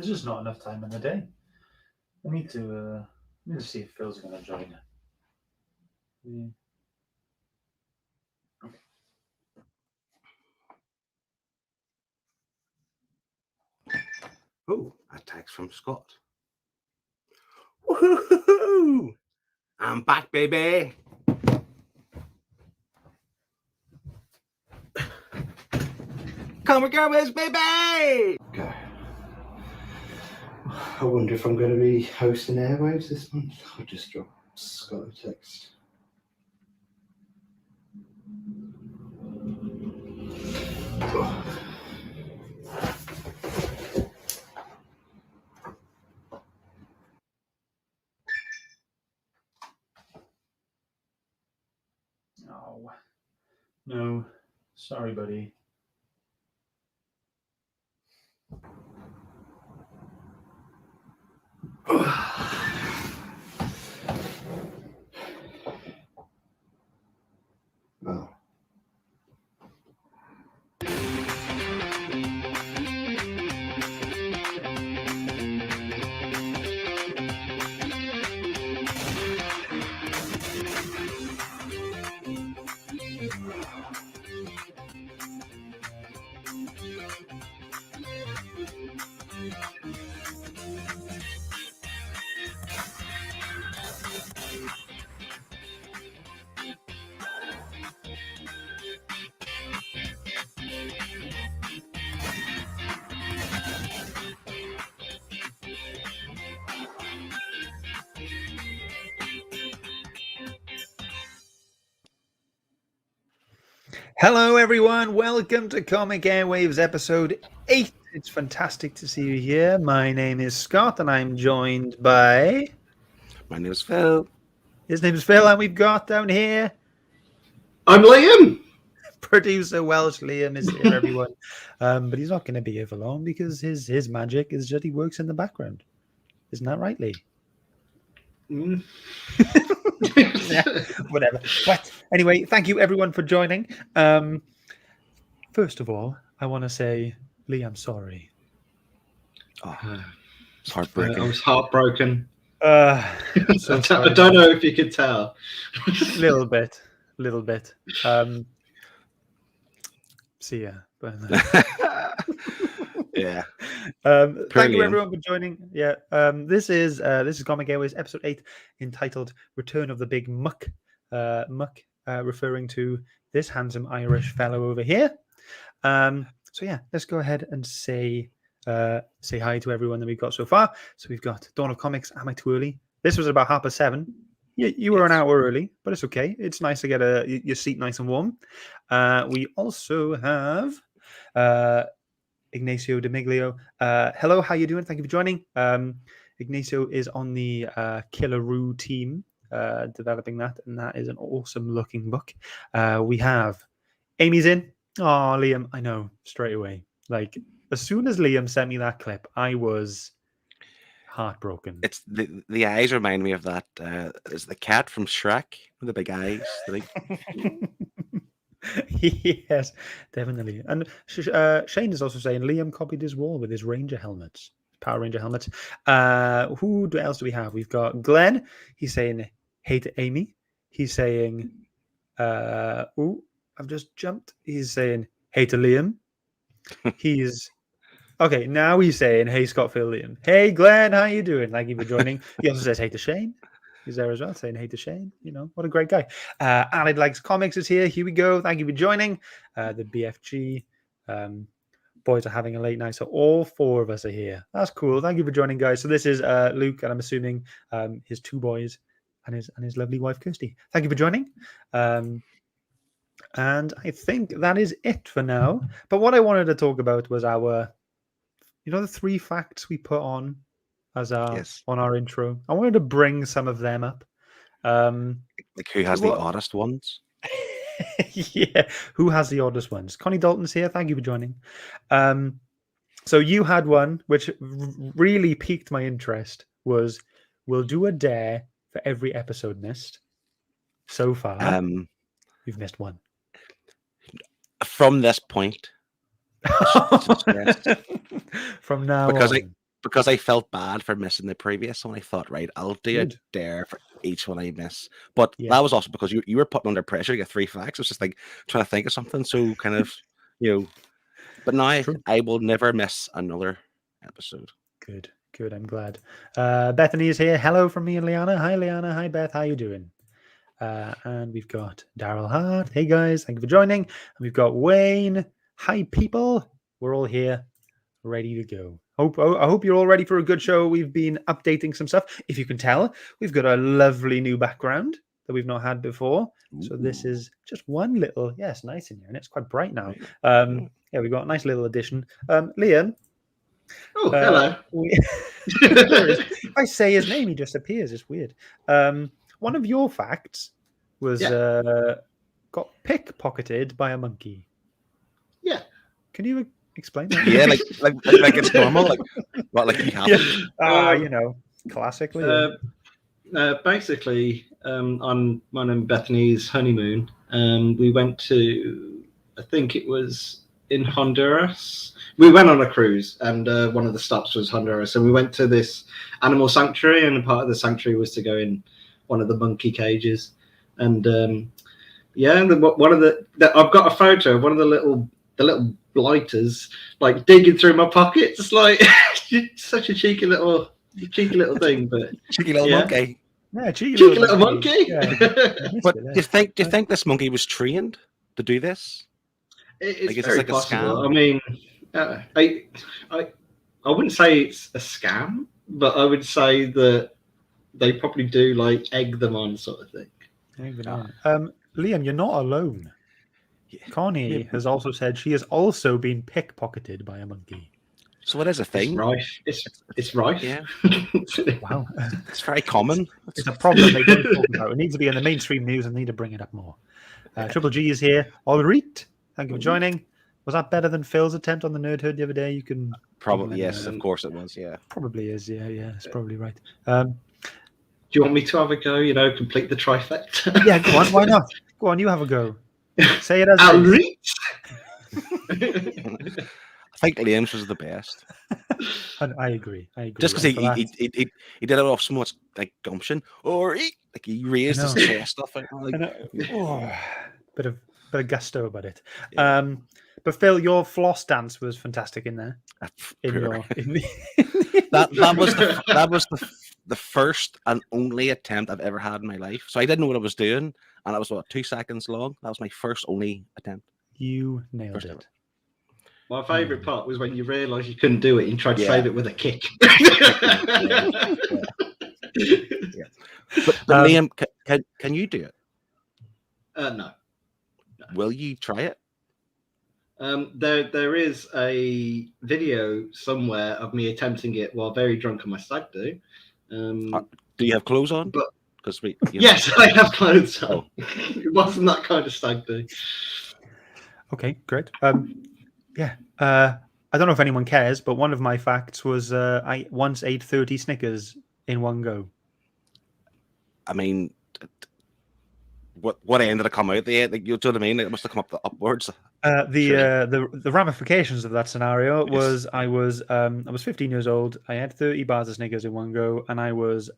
There's just not enough time in the day. I need to see if Phil's going to join. Yeah. Oh, a text from Scott. Woohoo! I'm back, baby. Comic AIRWAVES, baby! Okay. I wonder if I'm going to be hosting Airwaves this month. I'll just drop Scott a text. Oh, no. Sorry, buddy. Oh. Hello, everyone. Welcome to Comic Airwaves episode 8. It's fantastic to see you here. My name is Scott, and I'm joined by... My name is Phil. His name is Phil, and we've got down here... I'm Liam! Producer Welsh Liam is here, everyone. But he's not going to be here for long because his magic is that he works in the background. Isn't that right, Lee? Mm. Yeah, whatever. But anyway, thank you everyone for joining. First of all, I want to say, Lee, I'm sorry. Oh, it's heartbreaking. I was heartbroken. So I don't know if you could tell. little bit. See ya. Yeah. Thank you everyone for joining. Yeah. This is Comic Airwaves episode 8, entitled "Return of the Big Muck." Referring to this handsome Irish fellow over here. So yeah, let's go ahead and say hi to everyone that we've got so far. So we've got Dawn of Comics. Am I too early? This was about 7:30. You were an hour early, but it's okay. It's nice to get your seat nice and warm. We also have Ignacio D'Amiglio. Hello, how you doing? Thank you for joining. Ignacio is on the Killaroo team, developing that, and that is an awesome looking book. We have Amy's in. Oh, Liam, I know, straight away. Like, as soon as Liam sent me that clip, I was heartbroken. It's the eyes remind me of that. Is the cat from Shrek with the big eyes? Yes, definitely. And Shane is also saying Liam copied his wall with his Ranger helmets, Power Ranger helmets. Who else do we have? We've got Glenn. He's saying, hey to Amy. He's saying, ooh, I've just jumped. He's saying, hey to Liam. Okay, now he's saying, hey, Scott, Phil, Liam. Hey, Glenn, how you doing? Thank you for joining. He also says, hey to Shane. He's there as well, saying hey to Shane. You know, what a great guy. Allied Likes Comics is here. Here we go. Thank you for joining. The BFG boys are having a late night, so all 4 of us are here. That's cool. Thank you for joining, guys. So this is Luke, and I'm assuming his 2 boys and his lovely wife, Kirsty. Thank you for joining. And I think that is it for now. But what I wanted to talk about was our, the 3 facts we put on as on our intro. I wanted to bring some of them up. Like who has the oddest ones? Yeah, who has the oddest ones? Connie Dalton's here. Thank you for joining. So you had one which really piqued my interest. Was we'll do a dare for every episode missed. So far, we've missed 1. From this point. From now because on. because I felt bad for missing the previous one. I thought, right, I'll do a Good. dare for each one I miss. But Yeah. that was also because you were putting under pressure to get 3 facts. It was just like trying to think of something so kind of, But now True. I will never miss another episode. Good. I'm glad. Bethany is here. Hello from me and Liana. Hi, Liana. Hi, Beth. How you doing? And we've got Daryl Hart. Hey, guys. Thank you for joining. And we've got Wayne. Hi, people. We're all here, ready to go. I hope you're all ready for a good show. We've been updating some stuff. If you can tell, we've got a lovely new background that we've not had before. So this is just one little, it's nice in here, and it's quite bright now. We've got a nice little addition. Liam. Oh, hello. If I say his name, he just appears. It's weird. One of your facts was got pickpocketed by a monkey. Yeah. Can you explain that? Yeah, like it's normal. Like what? Like you have. Classically. Basically, on mine and Bethany's honeymoon, we went to, I think it was in Honduras. We went on a cruise, and one of the stops was Honduras. And we went to this animal sanctuary, and part of the sanctuary was to go in one of the monkey cages. And one of the I've got a photo of one of the little blighters like digging through my pockets, like such a cheeky little thing, but cheeky little monkey. Yeah, cheeky little monkey. Yeah. But do you think this monkey was trained to do this? It's is very this like possible. a scam? I mean, I wouldn't say it's a scam, but I would say that they probably do like egg them on sort of thing. Liam, you're not alone. Connie has also said she has also been pickpocketed by a monkey. So it is a thing. It's rife. Yeah. Wow. It's very common. It's a problem they don't talk about. It needs to be in the mainstream news and need to bring it up more. Triple G is here. Alright. Thank you for joining. Was that better than Phil's attempt on the Nerdhood the other day? You can probably yes, of course it was. Yeah, probably is. Yeah, it's probably right. Do you want me to have a go? Complete the trifecta. Yeah, go on. Why not? Go on, you have a go. Say it as I think Liam's was the best. I agree. Just because he did it off so much like gumption, or he raised his chest stuff. Bit of gusto about it. Yeah. But Phil, your floss dance was fantastic in there. That was the first and only attempt I've ever had in my life. So I didn't know what I was doing, and it was 2 seconds long. That was my first only attempt. You nailed it. My favourite part was when you realised you couldn't do it and tried to save it with a kick. But Liam, can you do it? No. Will you try it? There is a video somewhere of me attempting it while very drunk on my stag do. Do you have clothes on? Because yes, I have clothes on. It wasn't that kind of stag do. Okay, great. I don't know if anyone cares, but one of my facts was I once ate 30 Snickers in one go. I mean, what end did it come out? You know what I mean? It must have come up upwards. The ramifications of that scenario was I was 15 years old. I had 30 bars of Snickers in one go, and I was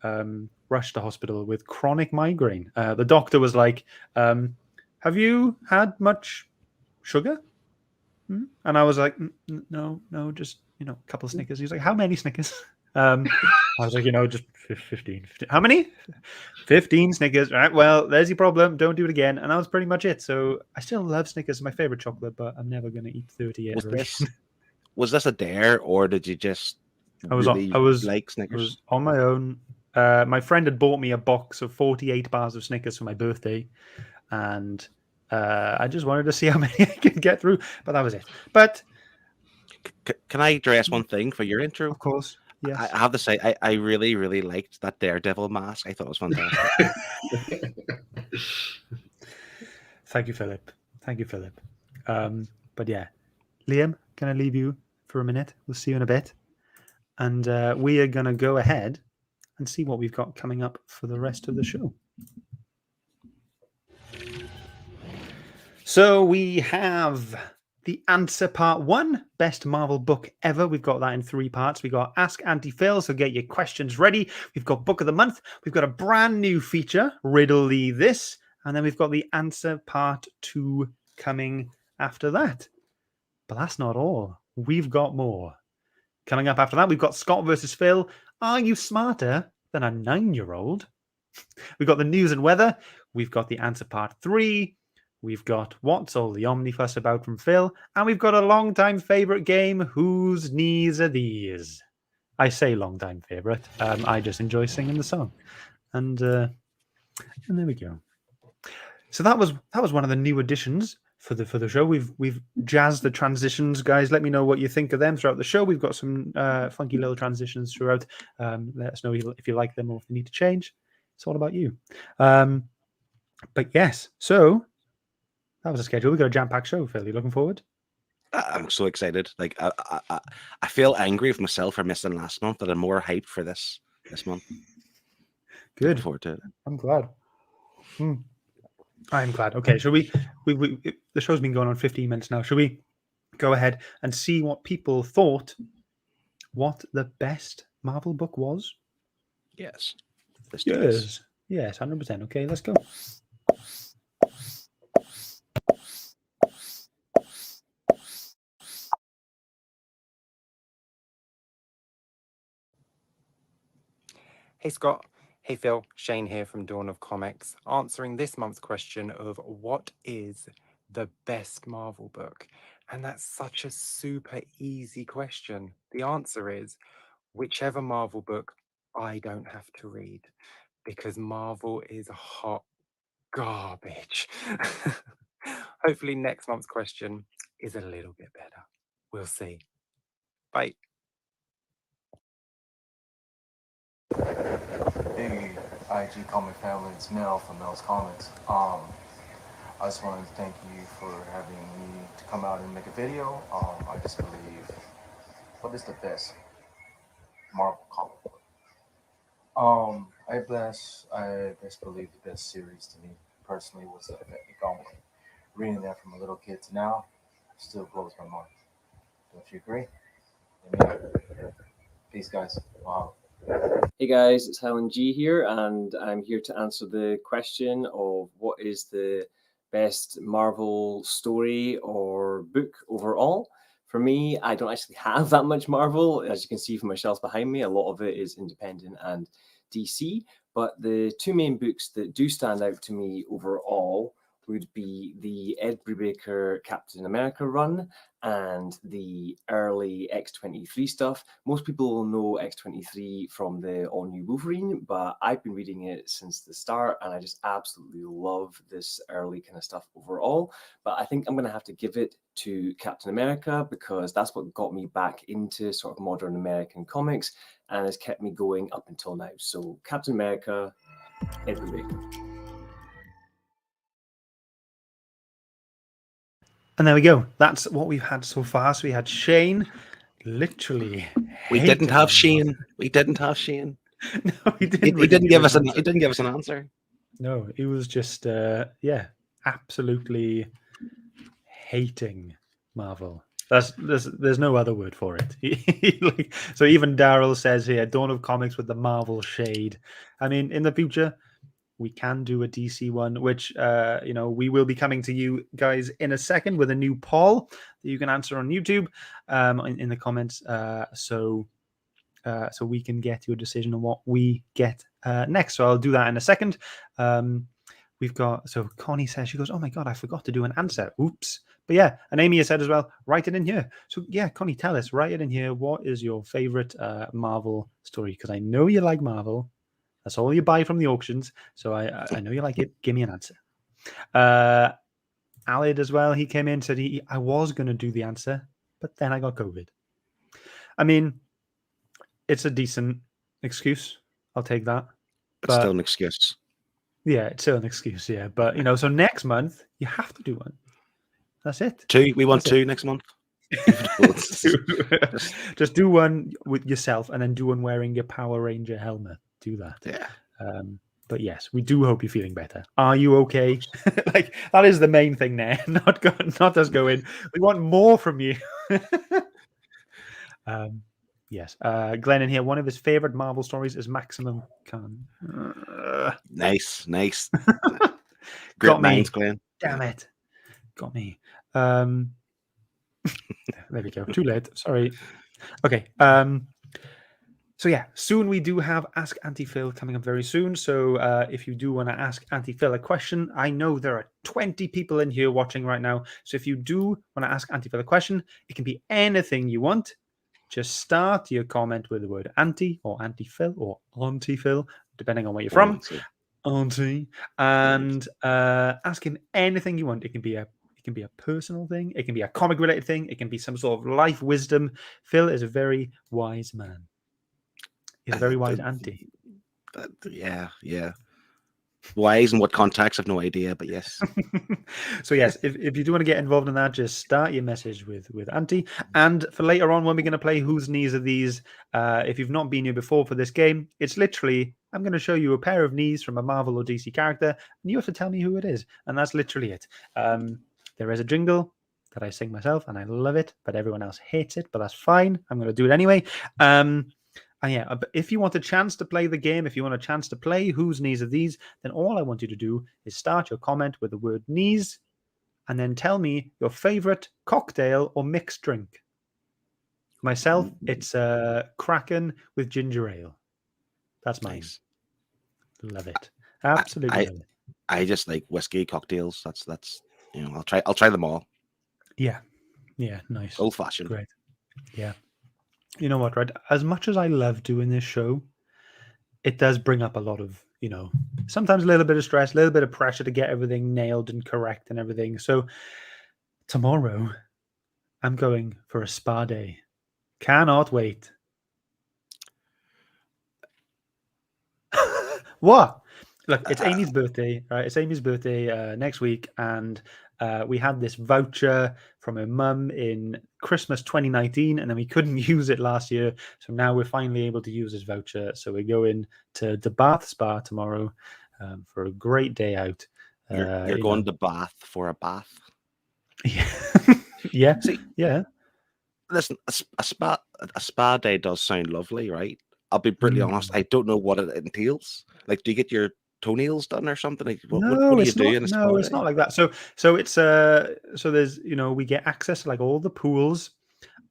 rushed to hospital with chronic migraine. The doctor was like, "Have you had much sugar?" And I was like, "No, just a couple of Snickers." He was like, "How many Snickers?" I was like, just 15. How many? 15 Snickers. All right, well, there's your problem. Don't do it again. And that was pretty much it. So I still love Snickers. It's my favorite chocolate, but I'm never going to eat 38. Was this a dare, or did you just I was like Snickers? I was on my own. My friend had bought me a box of 48 bars of Snickers for my birthday. And I just wanted to see how many I could get through. But that was it. But can I address one thing for your intro? Of course. Yes. I have to say, I really, really liked that Daredevil mask. I thought it was fantastic. Thank you, Philip. But yeah, Liam, can I leave you for a minute? We'll see you in a bit. And we are going to go ahead and see what we've got coming up for the rest of the show. So we have the answer part 1, best Marvel book ever. We've got that in 3 parts. We got Ask Auntie Phil, so get your questions ready. We've got Book of the Month. We've got a brand new feature, Riddle Lee This, and then we've got the answer part 2 coming after that. But that's not all. We've got more. Coming up after that, we've got Scott versus Phil. Are you smarter than a 9-year-old? We've got the news and weather. We've got the answer part 3. We've got What's All the Omnifuss About from Phil. And we've got a long-time favourite game, Whose Knees Are These? I say long-time favourite. I just enjoy singing the song. And there we go. So that was one of the new additions for the show. We've jazzed the transitions, guys. Let me know what you think of them throughout the show. We've got some funky little transitions throughout. Let us know if you like them or if you need to change. It's all about you. But yes, so that was a schedule. We've got a jam-packed show, Phil. You looking forward? I'm so excited. Like I feel angry with myself for missing last month, but I'm more hyped for this month. Good. Looking forward to it. I'm glad. I'm glad. Okay, shall we the show's been going on 15 minutes now. Shall we go ahead and see what people thought what the best Marvel book was? Yes. Let's do this. Yes, 100%. Okay, let's go. Hey Scott, hey Phil, Shane here from Dawn of Comics, answering this month's question of what is the best Marvel book? And that's such a super easy question. The answer is whichever Marvel book I don't have to read, because Marvel is hot garbage. Hopefully next month's question is a little bit better. We'll see. Bye. Hey, IG comic family, it's Mel from Mel's Comics. I just wanted to thank you for having me to come out and make a video. I just believe, what is the best Marvel comic book? I best believe the best series to me personally was the Gauntlet. Reading that from a little kid to now still blows my mind. Don't you agree? Let me know. Peace, guys. Wow. Hey guys, it's Helen G here, and I'm here to answer the question of what is the best Marvel story or book overall. For me, I don't actually have that much Marvel. As you can see from my shelves behind me, a lot of it is independent and DC, but the 2 main books that do stand out to me overall would be the Ed Brubaker Captain America run and the early X-23 stuff. Most people will know X-23 from the all-new Wolverine, but I've been reading it since the start, and I just absolutely love this early kind of stuff overall. But I think I'm going to have to give it to Captain America, because that's what got me back into sort of modern American comics and has kept me going up until now. So Captain America, Ed Brubaker. And there we go. That's what we've had so far. So we had Shane, literally. We didn't have Shane. We didn't have Shane. No, he didn't. He didn't give us an. He didn't give us an answer. No, he was just absolutely hating Marvel. There's no other word for it. So even Daryl says here, Dawn of Comics with the Marvel shade. I mean, in the future, we can do a DC one, which we will be coming to you guys in a second with a new poll that you can answer on YouTube in the comments, so we can get your decision on what we get next. So I'll do that in a second. We've got, so Connie says, she goes, oh my god, I forgot to do an answer. Oops. But yeah, and Amy has said as well, write it in here. So yeah, Connie, tell us, write it in here. What is your favorite Marvel story? Because I know you like Marvel. That's all you buy from the auctions. So I know you like it. Give me an answer. Alid as well. He came in, said I was going to do the answer, but then I got COVID. I mean, it's a decent excuse. I'll take that. But still an excuse. Yeah, it's still an excuse. Yeah, but so next month you have to do one. That's it. 2. We want 2 next month. Just do one with yourself, and then do one wearing your Power Ranger helmet. Do that. Yeah. But yes, we do hope you're feeling better. Are you okay? Like that is the main thing there. Not us going. We want more from you. Yes. Glenn in here. One of his favorite Marvel stories is Maximum Khan. Nice. Got Great me. minds, Glenn. Damn it. Got me. There we go. Too late. Sorry. Okay. So yeah, soon we do have Ask Auntie Phil coming up very soon. So if you do want to ask Auntie Phil a question, I know there are 20 people in here watching right now. So if you do want to ask Auntie Phil a question, it can be anything you want. Just start your comment with the word Auntie or Auntie Phil or Auntie Phil, depending on where you're from. Auntie, and ask him anything you want. It can be a personal thing. It can be a comic related thing. It can be some sort of life wisdom. Phil is a very wise man. He's a very wise auntie. Yeah. Wise in what context? I've no idea, but yes. So yes, if you do want to get involved in that, just start your message with Auntie. And for later on, when we're going to play Whose Knees Are These, if you've not been here before for this game, it's literally, I'm going to show you a pair of knees from a Marvel or DC character, and you have to tell me who it is. And that's literally it. There is a jingle that I sing myself, and I love it, but everyone else hates it, but that's fine. I'm going to do it anyway. And yeah, but if you want a chance to play the game, if you want a chance to play Whose Knees Are These, then all I want you to do is start your comment with the word knees and then tell me your favorite cocktail or mixed drink. Myself, it's Kraken with ginger ale. That's mine. Nice. Love it. Absolutely love it. I just like whiskey cocktails. That's I'll try them all. Yeah. Nice. Old fashioned. Great. Yeah. You know what, right? As much as I love doing this show, it does bring up a lot of, sometimes a little bit of stress, a little bit of pressure to get everything nailed and correct and everything. So tomorrow, I'm going for a spa day. Cannot wait. What? Look, it's Amy's birthday, right? It's Amy's birthday next week, and we had this voucher from her mum in Christmas 2019, and then we couldn't use it last year. So now we're finally able to use this voucher. So we're going to the Bath Spa tomorrow for a great day out. You're going to Bath for a bath? Yeah. Yeah. See, yeah. Listen, a spa day does sound lovely, right? I'll be brutally honest. I don't know what it entails. Like, do you get your toenails done or something? Like, what do you do in a spa day? It's not like that. So it's so there's we get access to like all the pools.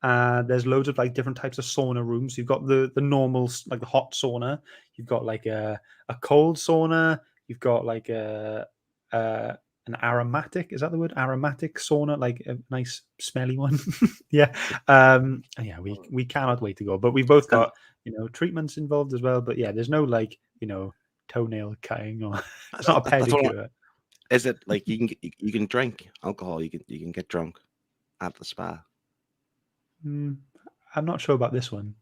There's loads of like different types of sauna rooms. You've got the normal, like the hot sauna. You've got like a cold sauna. You've got like an aromatic. Is that the word? Aromatic sauna, like a nice smelly one. Yeah. Yeah. We cannot wait to go. But we've both got treatments involved as well. But yeah, there's no like toenail cutting or it's not a pedicure. Is it like you can drink alcohol? You can get drunk at the spa. I'm not sure about this one.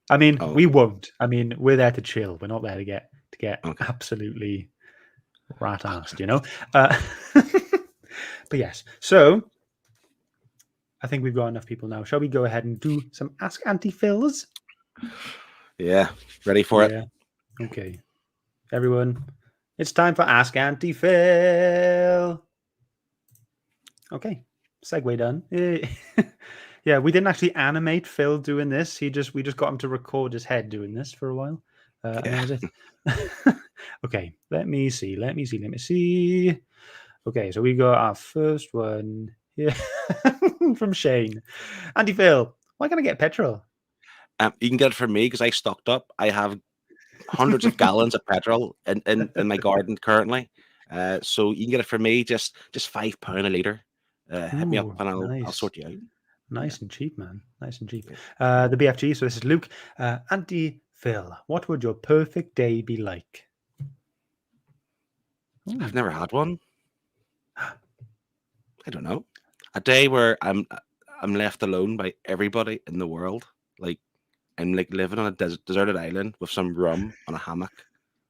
I mean, we won't. I mean, we're there to chill. We're not there to get okay. Absolutely rat-assed, But yes, so I think we've got enough people now. Shall we go ahead and do some Ask Auntie Phils? Yeah, ready for it. Okay, everyone, it's time for Ask Auntie Phil. Okay, segue done. Yeah, we didn't actually animate Phil doing this. We just got him to record his head doing this for a while. And that was it. Okay, let me see. Okay, so we got our first one here from Shane. Auntie Phil, why can't I get petrol? You can get it from me because I stocked up. I have hundreds of gallons of petrol in my garden currently. So you can get it from me, just £5 a litre. Hit me up and I'll sort you out. Nice and cheap, man. Nice and cheap. The BFG, so this is Luke. Auntie Phil, what would your perfect day be like? I've never had one. I don't know. A day where I'm left alone by everybody in the world. Like I'm like living on a deserted island with some rum on a hammock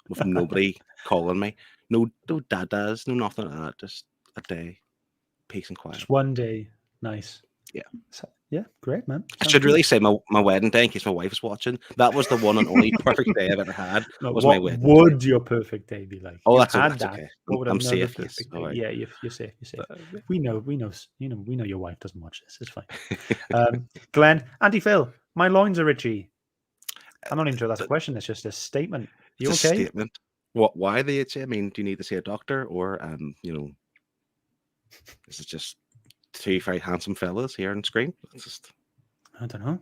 with nobody calling me. No dadas, no nothing like that. Just a day. Peace and quiet. Just one day. Nice. Yeah. Yeah, great, man. I Sounds should good. really say my wedding day in case my wife is watching. That was the one and only perfect day I've ever had. No, Was my what wedding. would your perfect day be like? Oh, You that's, had that's that. okay. What would I'm another safe. Yes. perfect All day? right. Yeah, you're safe. You're safe. We know your wife doesn't watch this. It's fine. Glenn, Auntie Phil, my loins are itchy. I'm not even sure that's a question. It's just a statement. You It's a okay? statement. What? Why the itchy? I mean, do you need to see a doctor, or is it just two very handsome fellas here on screen? It's just I don't know.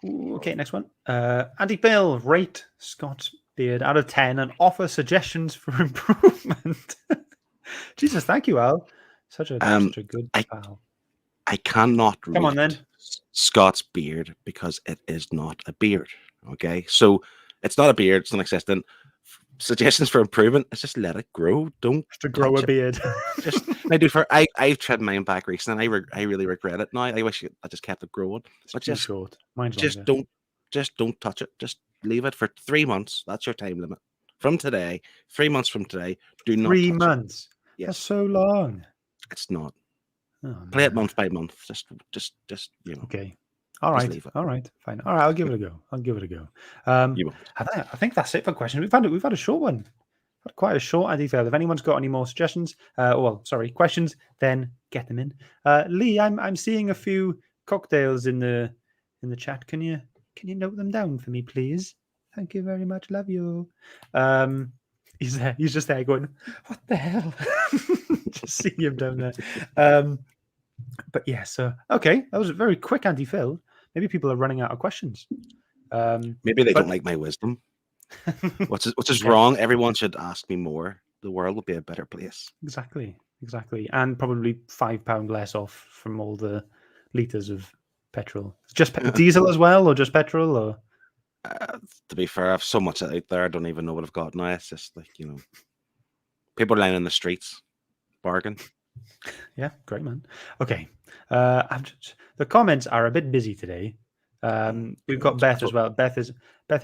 Okay, next one. Auntie Phil, rate Scott's beard out of 10 and offer suggestions for improvement. Jesus, thank you, Al. Such a good I pal. I cannot Come on, rate then. Scott's beard because it is not a beard. Okay, so it's not a beard. It's non-existent. Suggestions for improvement is just let it grow. Don't To grow touch a it. beard. Just I've trimmed mine back recently. I really regret it now. I wish I just kept it growing. But Too just short. Mine's just longer. don't touch it. Just leave it for 3 months. That's your time limit. From today, 3 months from today, do not 3 touch months. it. That's Yes, so long. it's not. Oh, Play it man. month by month. Just Okay. All just right. leave it. All right. Fine. All right. I'll give it a go. You won't. I think that's it for questions. We've had a short one. Quite a short Auntie Phil. If anyone's got any more suggestions, questions, then get them in. Lee, I'm seeing a few cocktails in the chat. Can you note them down for me, please? Thank you very much. Love you. He's there. He's just there going, what the hell? Just see him down there. But yeah, so okay, that was a very quick Auntie Phil. Maybe people are running out of questions. Maybe they but- don't like my wisdom. Which is Yeah. wrong. Everyone should ask me more. The world will be a better place. Exactly, and probably £5 less off from all the liters of petrol. Just diesel as well, or just petrol, or To be fair, I've so much out there. I don't even know what I've got now. It's just like people lying in the streets, bargain. yeah, great man. Okay, the comments are a bit busy today. We've got Beth as well. Beth is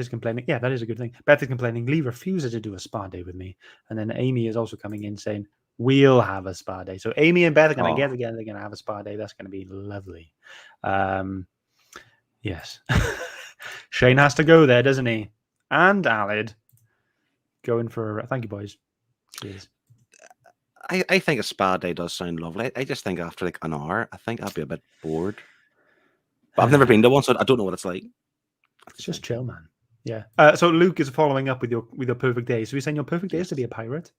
complaining. Yeah, that is a good thing. Beth is complaining. Lee refuses to do a spa day with me, and then Amy is also coming in saying we'll have a spa day. So Amy and Beth are going to get together. They're going to have a spa day. That's going to be lovely. Yes, Shane has to go there, doesn't he? And Alid going for. Thank you, boys. Cheers. I think a spa day does sound lovely. I just think after like an hour, I think I'd be a bit bored. But I've never been to one, so I don't know what it's like. It's just chill, man. Yeah. So Luke is following up with your perfect day. So you're saying your perfect day is to be a pirate?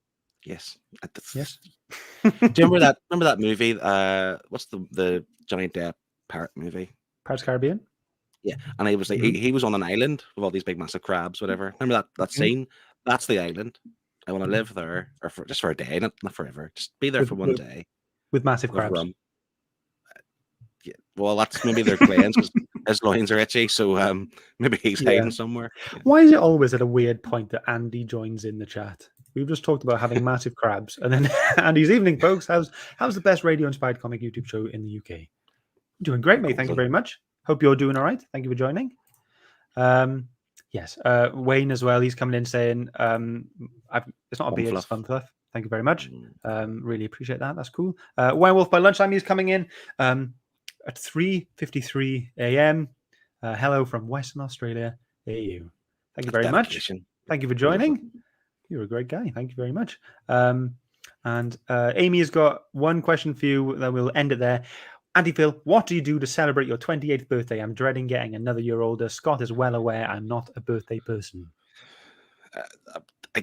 Yes. Yes. Do you remember that movie? What's the Johnny Depp pirate movie? Pirates of the Caribbean? Yeah. And he was like he was on an island with all these big massive crabs, whatever. Remember that scene? That's the island. I want to live there, or just for a day, not forever. Just be there for one day with massive with crabs. rum. Yeah, well, that's maybe their plans because his loins are itchy, so maybe he's hiding somewhere. Yeah. Why is it always at a weird point that Andy joins in the chat? We've just talked about having massive crabs, and then Andy's evening, folks. How's the best radio-inspired comic YouTube show in the UK? Doing great, mate. Thank you very much. Hope you're doing all right. Thank you for joining. Yes, Wayne as well. He's coming in saying, "It's not a beard, it's fun fluff." Thank you very much. Really appreciate that. That's cool. Werewolf by lunchtime. He's coming in at 3:53 a.m. Hello from Western Australia. AU. Thank you very much. Thank you for joining. You're a great guy. Thank you very much. And Amy has got one question for you. Then we'll end it there. Auntie Phil, what do you do to celebrate your 28th birthday? I'm dreading getting another year older. Scott is well aware I'm not a birthday person.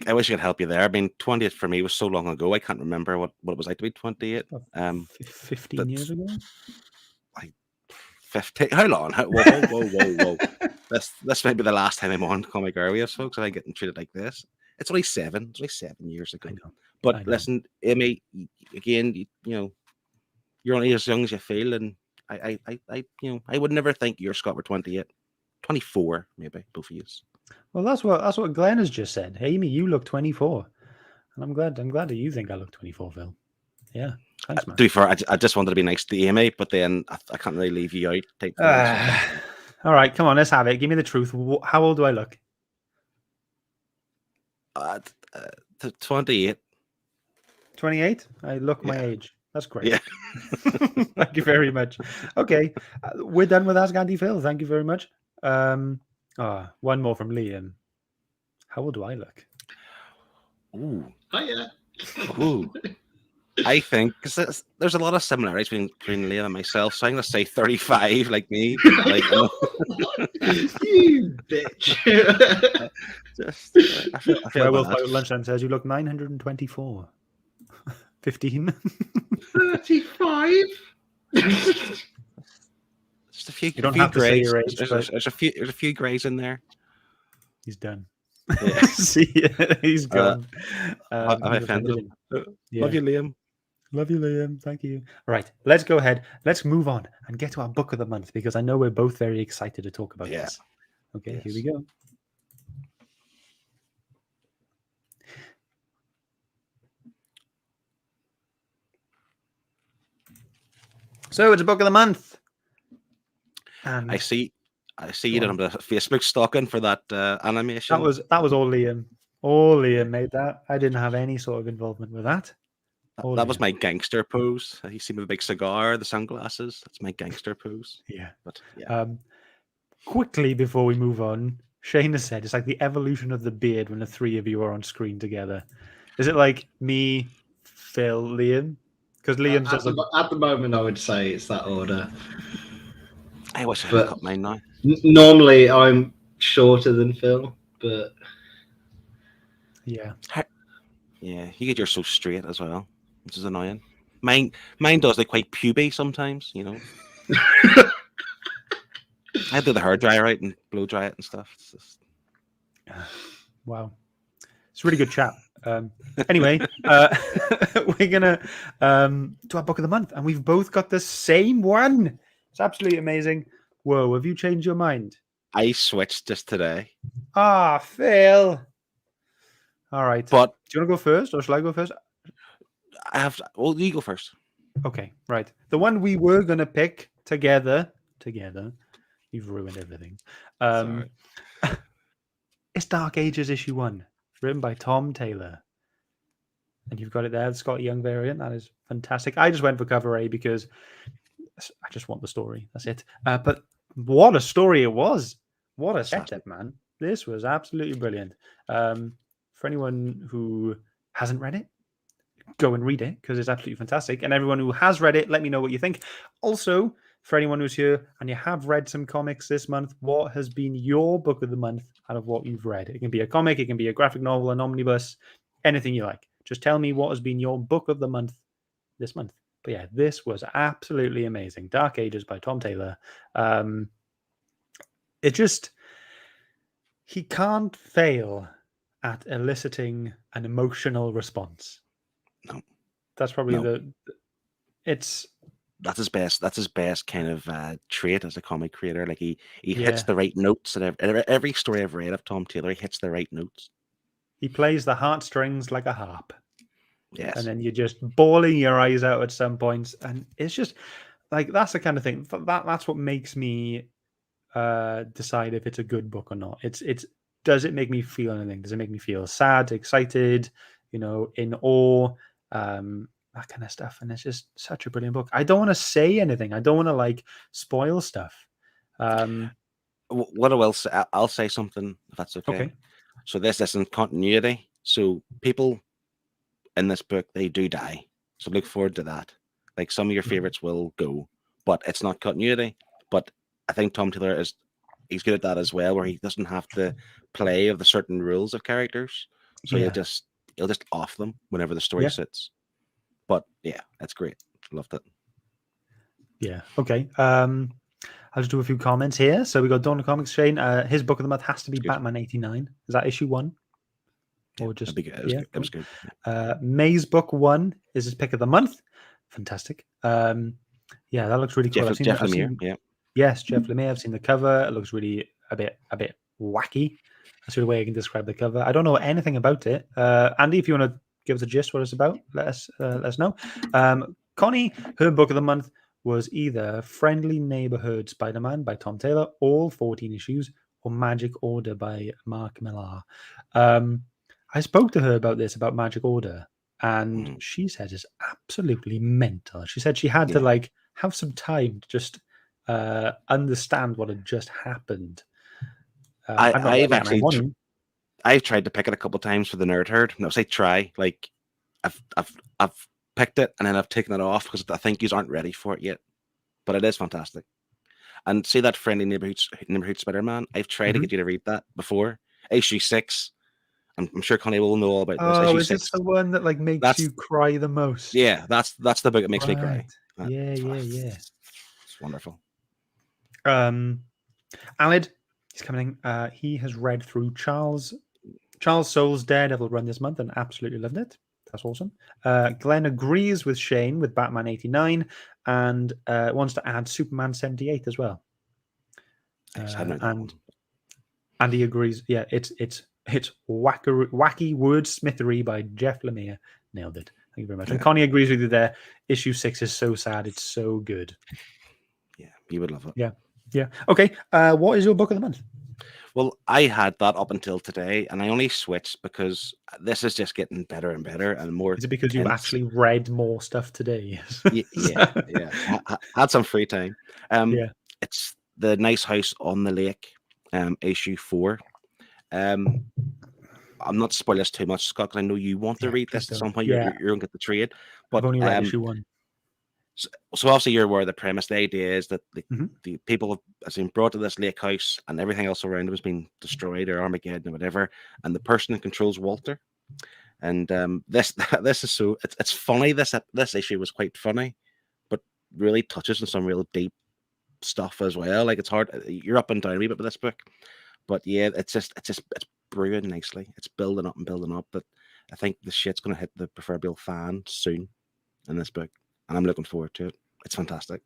I wish I could help you there. I mean, 20th for me was so long ago. I can't remember what it was like to be 28. 15 years ago? Like 50. How long? Whoa. This might be the last time I'm on Comic Airwaves, folks. I'm getting treated like this. It's only 7. It's only 7 years ago. But listen, Amy, again, you're only as young as you feel, and I would never think you're Scott were 28, 24, maybe both of you. Well, that's what Glenn has just said. Amy, you look 24, and I'm glad that you think I look 24, Phil. Yeah, thanks, man. To be fair, I just wanted to be nice to Amy, but then I can't really leave you out. All right, come on, let's have it. Give me the truth. How old do I look? 28. 28. I look my age. That's great. Yeah. Thank you very much. Okay, we're done with Ask Auntie Phil. Thank you very much. One more from Liam. How old do I look? Ooh, Hiya. ooh. I think because there's a lot of similarities between Liam and myself, so I'm gonna say 35, like me. Like, You bitch. just, I feel Werewolf bad. by Lunchtime says you look 924. 15. 35. Just a few, You don't few have to say grays. your age, but- There's a few grays in there. He's done. Yeah. See, he's gone. Have I He's offended offended. him? Yeah. Love you, Liam. Love you, Liam. Thank you. All right, let's go ahead. Let's move on and get to our book of the month because I know we're both very excited to talk about Yeah. this. Okay, here Yes. we go. So it's a book of the month. And I see you don't have the Facebook stalking for that animation. that was all Liam. All Liam made that. I didn't have any sort of involvement with that. All That was Liam. my gangster pose. You see me with a big cigar, the sunglasses. That's my gangster pose. Yeah. But yeah, Quickly before we move on, Shane has said it's like the evolution of the beard when the three of you are on screen together. Is it like me, Phil, Liam? Because Liam's at, does the, at the moment, I would say it's that order. I wish I But- had cut mine now. Normally, I'm shorter than Phil, but yeah. Yeah, you get yours so straight as well, which is annoying. Mine does look quite puby sometimes, you know. I do the hair dryer out and blow dry it and stuff. It's just... Wow. It's a really good chat. Anyway, we're gonna do our book of the month, and we've both got the same one. It's absolutely amazing. Whoa, have you changed your mind? I switched just today, Ah, Phil. All right. but Do you want to go first, or shall I go first? I have. Well, you go first. Okay, right. The one we were gonna pick together. You've ruined everything. Sorry. It's Dark Ages issue 1, written by Tom Taylor. And you've got it there, the Scott Young variant. That is fantastic. I just went for cover A because I just want the story. That's it. But what a story it was. What a setup, man. This was absolutely brilliant. For anyone who hasn't read it, go and read it because it's absolutely fantastic. And everyone who has read it, let me know what you think. Also, for anyone who's here and you have read some comics this month, what has been your book of the month out of what you've read? It can be a comic, it can be a graphic novel, an omnibus, anything you like. Just tell me what has been your book of the month this month. But yeah, this was absolutely amazing. Dark Ages by Tom Taylor. He can't fail at eliciting an emotional response. No. That's probably No. That's That's his best kind of trait as a comic creator. Like he Yeah. hits the right notes, and every story I've read of Tom Taylor, he hits the right notes. he plays the heartstrings like a harp. Yes. And then you're just bawling your eyes out at some points, and it's just like that's the kind of thing that's what makes me decide if it's a good book or not. It's does it make me feel anything? Does it make me feel sad, excited, in awe, that kind of stuff? And it's just such a brilliant book. I don't want to say anything. I don't want to like spoil stuff. What I will say, I'll say something if that's okay. Okay. So this isn't continuity. So people in this book, they do die. So look forward to that. Like some of your favorites will go, but it's not continuity. But I think Tom Taylor he's good at that as well, where he doesn't have to play of the certain rules of characters. So Yeah. he'll just off them whenever the story Yeah. sits. But yeah, that's great. Loved it. Yeah. Okay. I'll just do a few comments here. So we got Dawn of Comics, Shane. His book of the month has to be Good. Batman 89. Is that issue 1? Or just It was good. May's book 1 is his pick of the month. Fantastic. Yeah, that looks really cool. Jeff Lemire. Yeah. Yes, Jeff Lemire. I've seen the cover. It looks really a bit wacky. That's the way I can describe the cover. I don't know anything about it. Andy, if you want to give us a gist what it's about, let us know. Connie, her book of the month was either Friendly Neighborhood Spider-Man by Tom Taylor, all 14 issues, or Magic Order by Mark Millar. I spoke to her about Magic Order, and she said it's absolutely mental. She said she had to Yeah. like have some time to just understand what had just happened. I've not read I've it, and I actually want to. I've tried to pick it a couple of times for the Nerd Herd. No, say try. Like I've picked it and then I've taken it off because I think you aren't ready for it yet. But it is fantastic. And see that Friendly Neighborhood Spider-Man? I've tried to get you to read that before. Issue 6. I'm sure Connie will know all about this. Oh, Issue is 6. this the one that like makes That's- you cry the most? Yeah, that's the book that makes me cry. Right. Yeah. It's wonderful. Alid, he's coming. He has read through Charles Soule's Daredevil run this month and absolutely loved it. That's awesome. Glenn agrees with Shane with Batman 89 and wants to add Superman 78 as well. And he agrees. Yeah, it's wacky wordsmithery by Jeff Lemire. Nailed it. Thank you very much. And Connie agrees with you there. Issue 6 is so sad. It's so good. Yeah, you would love it. Yeah. Okay. What is your book of the month? Well, I had that up until today, and I only switched because this is just getting better and better and more. Is it because you've intense. actually read more stuff today? Yeah. I had some free time. Yeah. It's The Nice House on the Lake, issue 4. I'm not spoiling this too much, Scott, because I know you want to read this at some point. You're going to get the trade. But I've only read issue 1. So obviously you're aware of the premise. The idea is that the people have been brought to this lake house and everything else around them has been destroyed or Armageddon or whatever. And the person who controls Walter. And this is so it's funny. This issue was quite funny, but really touches on some real deep stuff as well. Like it's hard. You're up and down a wee bit with this book, but yeah, it's brewing nicely. It's building up. But I think the shit's going to hit the proverbial fan soon in this book. And I'm looking forward to it. It's fantastic.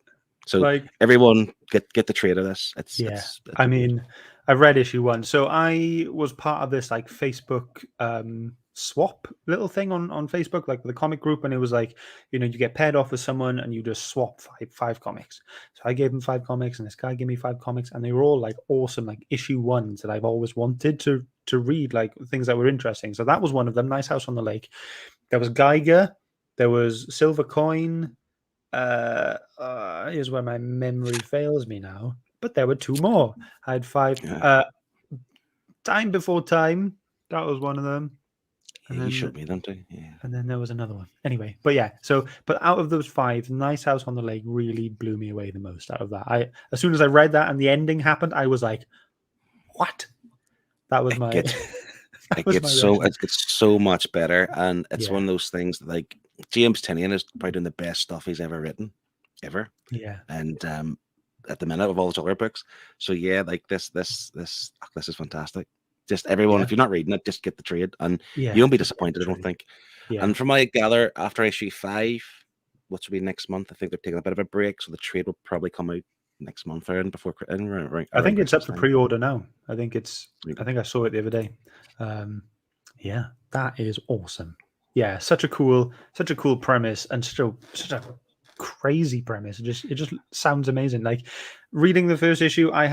So like, everyone get the trade of this. It's I mean, I've read issue 1. So I was part of this like Facebook swap little thing on Facebook, like the comic group, and it was like, you get paired off with someone and you just swap five comics. So I gave him 5 comics and this guy gave me 5 comics, and they were all like awesome, like issue 1s that I've always wanted to read, like things that were interesting. So that was one of them. Nice House on the Lake. There was Geiger. There was Silver Coin. Here's where my memory fails me now. But there were 2 more. I had 5. Time Before Time. That was one of them. Yeah, you showed me them too. Yeah. And then there was another one. Anyway, but yeah. But out of those 5, Nice House on the Lake really blew me away the most. Out of that, as soon as I read that and the ending happened, I was like, "What?" That was my. It gets so much better, and it's one of those things that, like, James Tynion is probably doing the best stuff he's ever written, ever. Yeah. And at the minute of all his other books, so yeah, like this is fantastic. Just everyone, if you're not reading it, just get the trade, and you won't be disappointed. I don't think. Yeah. And from what I gather, after issue 5, which will be next month, I think they're taking a bit of a break, so the trade will probably come out next month or before. I think it's up for pre-order now. I think I saw it the other day. Yeah, that is awesome. Yeah, such a cool premise and such a crazy premise. It just sounds amazing. Like reading the first issue, I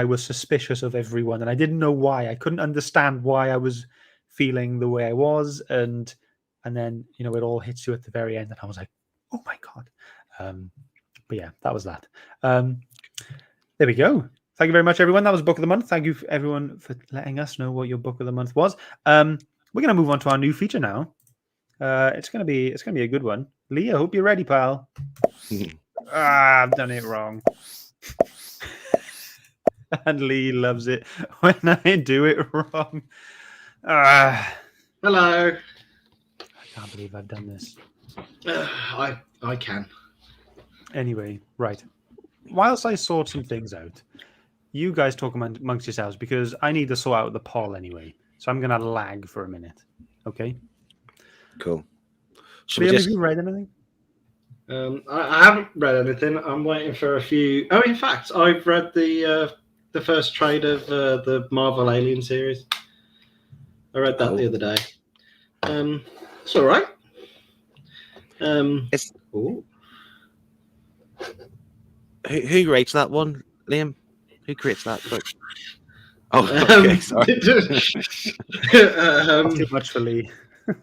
was suspicious of everyone, and I didn't know why. I couldn't understand why I was feeling the way I was, and then it all hits you at the very end, and I was like, oh my god. But yeah, that was that. There we go. Thank you very much, everyone. That was Book of the Month. Thank you, everyone, for letting us know what your Book of the Month was. We're going to move on to our new feature now. It's going to be a good one. Lee, I hope you're ready, pal. I've done it wrong. And Lee loves it when I do it wrong. Hello. I can't believe I've done this. I can. Anyway, right. Whilst I sort some things out, you guys talk amongst yourselves because I need to sort out the poll anyway. So I'm going to lag for a minute. Okay? Cool. Liam, have you read anything? I haven't read anything. I'm waiting for a few. Oh, in fact, I've read the first trade of the Marvel Alien series. I read that the other day. It's all right. Who rates that one, Liam? Who creates that book? Oh, okay, sorry. Too much for Lee.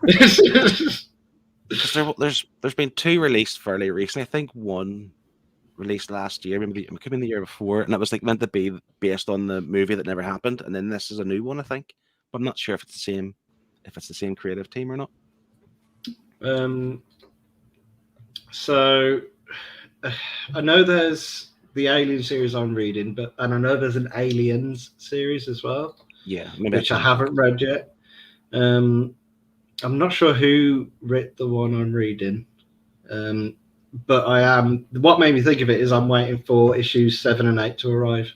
Because there's been 2 released fairly recently. I think one released last year, maybe it could have been the year before, and it was like meant to be based on the movie that never happened. And then this is a new one, I think. But I'm not sure if it's the same creative team or not. So I know there's the Alien series I'm reading, and I know there's an Aliens series as well. Yeah, maybe which I haven't read yet. I'm not sure who wrote the one I'm reading, but I am. What made me think of it is I'm waiting for issues 7 and 8 to arrive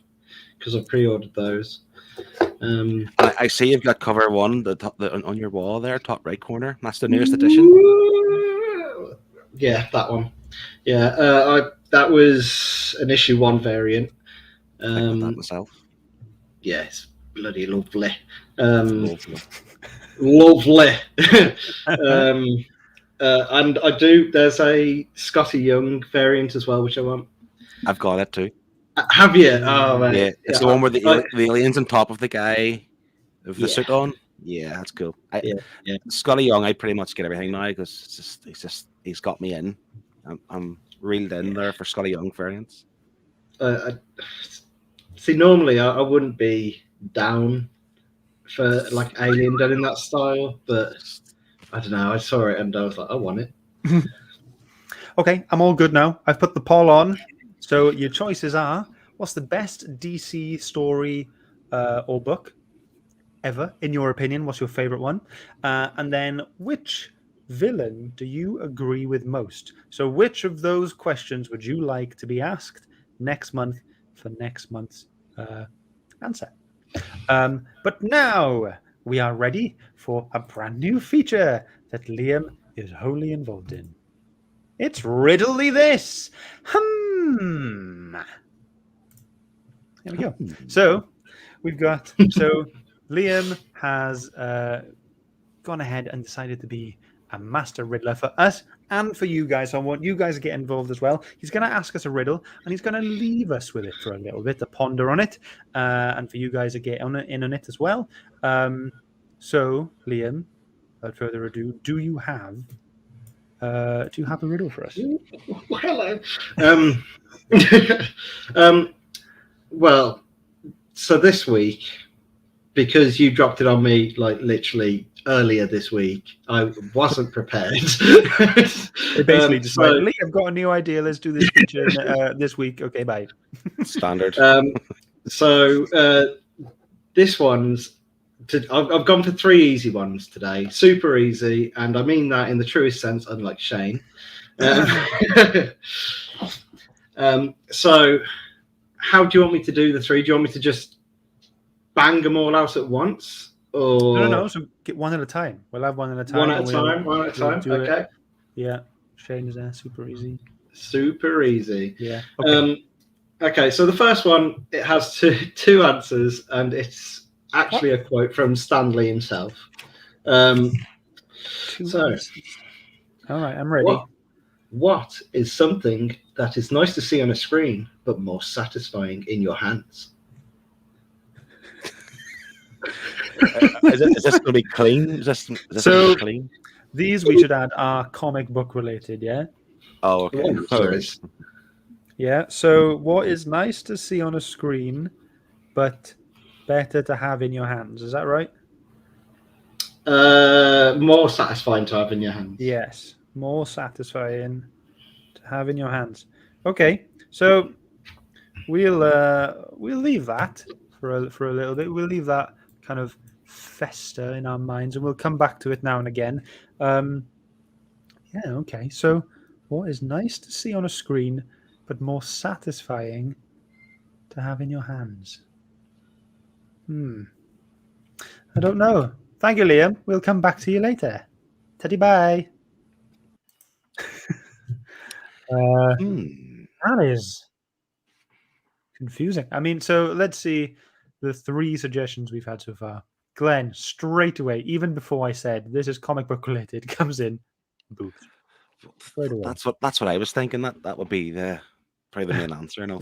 because I pre-ordered those. I see you've got cover 1 on your wall there, top right corner. That's the newest edition. Yeah, that one. Yeah, that was an issue 1 variant. I got that myself. Yeah, it's bloody lovely. Lovely. And I do. There's a Scotty Young variant as well, which I want. I've got it too. Have you? Oh, man. Yeah, it's the one where the alien's on top of the guy with the suit on. Yeah, that's cool. Scotty Young, I pretty much get everything now because he's got me in. I'm reeled in there for Scotty Young variants. See, normally I wouldn't be down for like Alien done in that style, but I don't know. I saw it and I was like, I want it. Okay, I'm all good now. I've put the poll on. So your choices are: what's the best DC story or book ever, in your opinion? What's your favorite one? And then which villain do you agree with most? So which of those questions would you like to be asked next month for next month's answer? But now we are ready for a brand new feature that Liam is wholly involved in. It's Riddle-y This. There we go. So we've got Liam has gone ahead and decided to be a master riddler for us and for you guys. So I want you guys to get involved as well. He's going to ask us a riddle and he's going to leave us with it for a little bit to ponder on it, and for you guys to get in on it as well. So Liam, without further ado, do you have a riddle for us? Well, so this week, because you dropped it on me like literally earlier this week, I wasn't prepared. They basically just like, Lee, I've got a new idea. Let's do this feature this week. Okay, bye. Standard. This one's. I've gone for 3 easy ones today. Super easy, and I mean that in the truest sense, unlike Shane. So, how do you want me to do the 3? Do you want me to just bang them all out at once? Or No. So get one at a time. We'll have one at a time. One at a time. Okay. Yeah. Shane is there. Super easy. Super easy. Yeah. Okay. Okay. So the first one, it has two answers, and it's actually a quote from Stanley himself. All right, I'm ready. What is something that is nice to see on a screen, but more satisfying in your hands? Is this going to be clean? Is this So clean? These we should add are comic book related, yeah? Oh, okay. Yeah, so what is nice to see on a screen, but better to have in your hands? Is that right? More satisfying to have in your hands. Yes, more satisfying to have in your hands. Okay, so we'll leave that for a little bit. We'll leave that kind of fester in our minds, and we'll come back to it now and again. Yeah, okay. So, what is nice to see on a screen, but more satisfying to have in your hands? I don't know. Thank you, Liam. We'll come back to you later. Teddy, bye. That is confusing. I mean, so let's see the 3 suggestions we've had so far. Glenn, straight away, even before I said this is comic book related, comes in booth. Straight away. That's what I was thinking. That would be probably the main answer. No,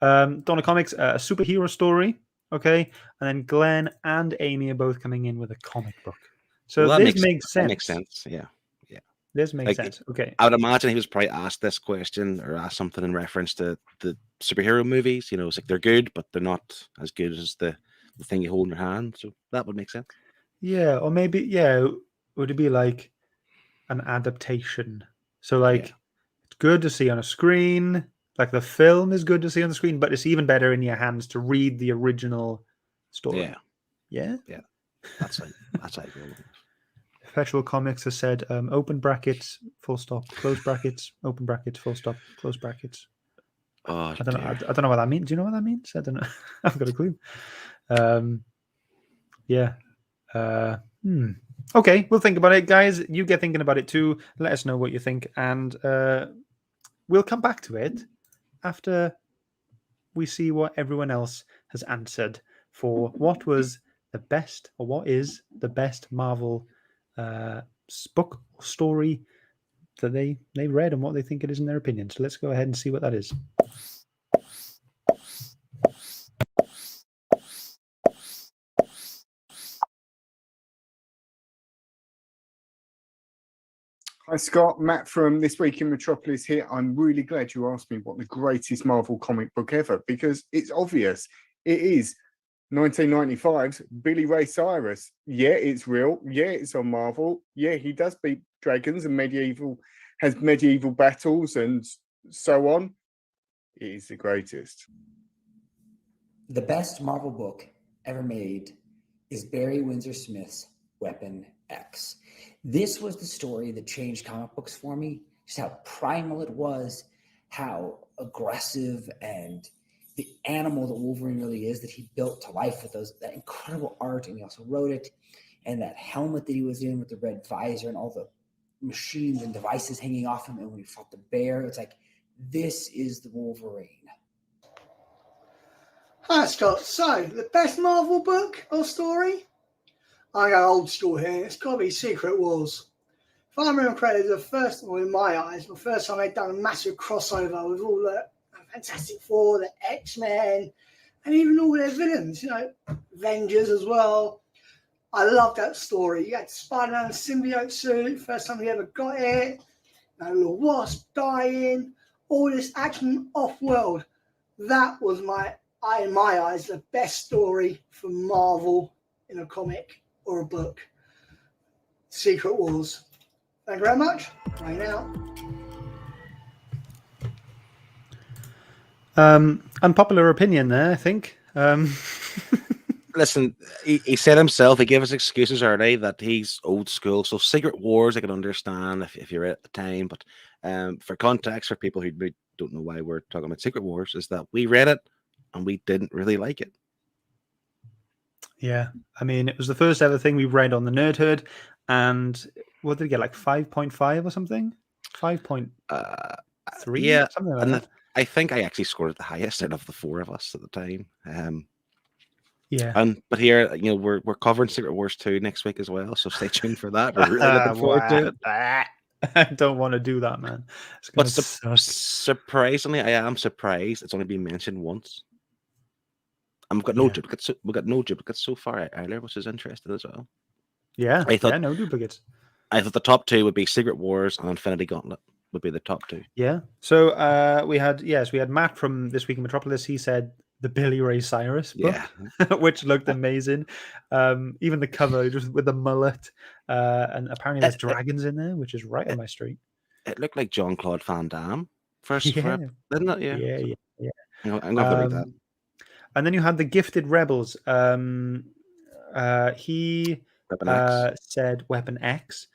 Donna Comics, a superhero story. Okay, and then Glenn and Amy are both coming in with a comic book. So Well, this makes sense. That makes sense. Yeah. This makes Like, sense. Okay. I would imagine he was probably asked this question or asked something in reference to the superhero movies. You know, it's like they're good, but they're not as good as the thing you hold in your hand. So that would make sense. Yeah, or maybe would it be like an adaptation? So like it's good to see on a screen. Like the film is good to see on the screen, but it's even better in your hands to read the original story. Yeah. Yeah. That's how I go. Perpetual Comics has said open brackets, full stop, close brackets, open brackets, full stop, close brackets. Oh, I don't know. I don't know what that means. Do you know what that means? I don't know. I've got a clue. Yeah. Okay, we'll think about it, guys. You get thinking about it too. Let us know what you think, and we'll come back to it after we see what everyone else has answered for what was the best, or what is the best Marvel book or story that they read and what they think it is in their opinion. So let's go ahead and see what that is. Hi Scott, Matt from This Week in Metropolis here. I'm really glad you asked me what the greatest Marvel comic book ever, because it's obvious. It is 1995's Billy Ray Cyrus. Yeah, it's real. Yeah, it's on Marvel. Yeah, he does beat dragons and has medieval battles and so on. It is the greatest. The best Marvel book ever made is Barry Windsor Smith's Weapon X. This was the story that changed comic books for me. Just how primal it was, how aggressive and the animal that Wolverine really is, that he built to life with that incredible art, and he also wrote it, and that helmet that he was in with the red visor and all the machines and devices hanging off him, and when he fought the bear, it's like, this is the Wolverine. Hi Scott, so the best Marvel book or story? I go old school here, it's got to be Secret Wars. If I remember correctly, the first, well, in my eyes, the first time they'd done a massive crossover with all the Fantastic Four, the X-Men, and even all their villains, Avengers as well. I love that story. You had Spider-Man symbiote suit, first time he ever got it, little Wasp dying, all this action off-world. That was in my eyes, the best story for Marvel in a comic or a book. Secret Wars. Thank you very much. Right now. Unpopular opinion there, I think. Listen, he said himself, he gave us excuses early that he's old school. So Secret Wars, I can understand if you're at the time. But for context, for people who don't know why we're talking about Secret Wars, is that we read it and we didn't really like it. Yeah, I mean, it was the first ever thing we read on the Nerd Herd, and what did it get, like 5.5 or something? 5.3? Yeah, something like and that. I think I actually scored it the highest out of the four of us at the time. Yeah. But here, we're covering Secret Wars 2 next week as well, so stay tuned for that. We're really looking forward to it. I don't want to do that, man. But surprisingly, I am surprised it's only been mentioned once. And we've got no duplicates. We've got no duplicates so far either, which is interesting as well. Yeah, no duplicates. I thought the top two would be Secret Wars and Infinity Gauntlet would be the top two. Yeah. So we had Matt from This Week in Metropolis. He said the Billy Ray Cyrus book, which looked amazing. Even the cover just with the mullet, and apparently there's dragons in there, which is right on my street. It looked like Jean-Claude Van Damme didn't it? Yeah. I'm going to read that. And then you had the Gifted Rebels. He said Weapon X,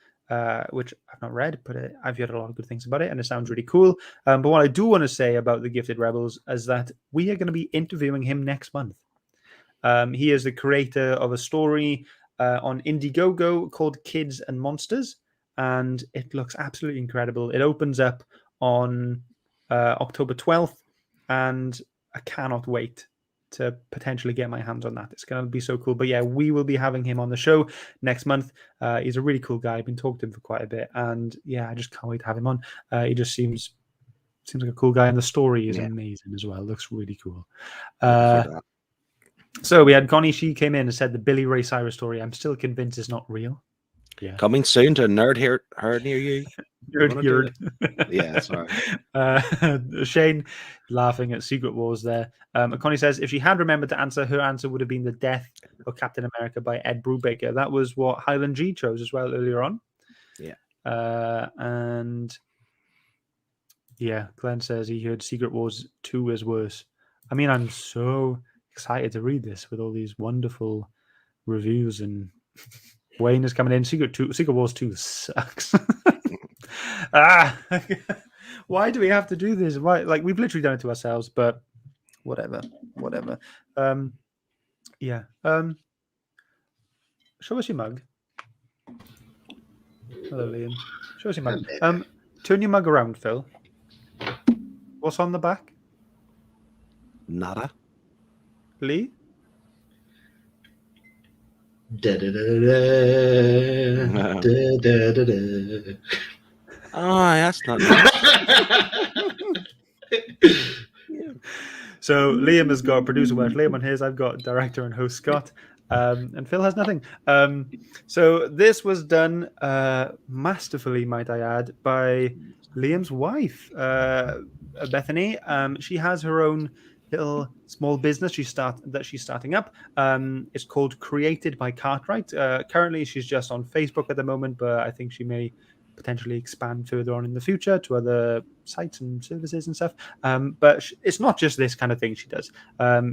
which I've not read, but I've heard a lot of good things about it, and it sounds really cool. But what I do want to say about the Gifted Rebels is that we are going to be interviewing him next month. He is the creator of a story on Indiegogo called Kids and Monsters, and it looks absolutely incredible. It opens up on October 12th, and I cannot wait to potentially get my hands on that. It's going to be so cool. But yeah, we will be having him on the show next month. He's a really cool guy. I've been talking to him for quite a bit, and yeah, I just can't wait to have him on. He just seems like a cool guy, and the story is amazing as well. It looks really cool. So we had Connie. She came in and said the Billy Ray Cyrus story, I'm still convinced is not real. Yeah. Coming soon to a nerd here near you. Nerd Wanna do yerd. Yeah, sorry. Shane laughing at Secret Wars there. Connie says if she had remembered to answer, her answer would have been The Death of Captain America by Ed Brubaker. That was what Highland G chose as well earlier on. Yeah. And yeah, Glenn says he heard Secret Wars 2 is worse. I mean, I'm so excited to read this with all these wonderful reviews, and Wayne is coming in. Secret Wars 2 sucks. Why do we have to do this? Why? Like, we've literally done it to ourselves, but whatever. Yeah. Show us your mug. Hello, Liam. Show us your mug. Turn your mug around, Phil. What's on the back? Nada. Lee? Oh, that's not So Liam has got producer Welsh Liam on his. I've got director and host Scott. And Phil has nothing. So this was done masterfully, might I add, by Liam's wife, Bethany. She has her own little small business she's starting up. It's called Created by Cartwright. Currently, she's just on Facebook at the moment, but I think she may potentially expand further on in the future to other sites and services and stuff. But it's not just this kind of thing she does.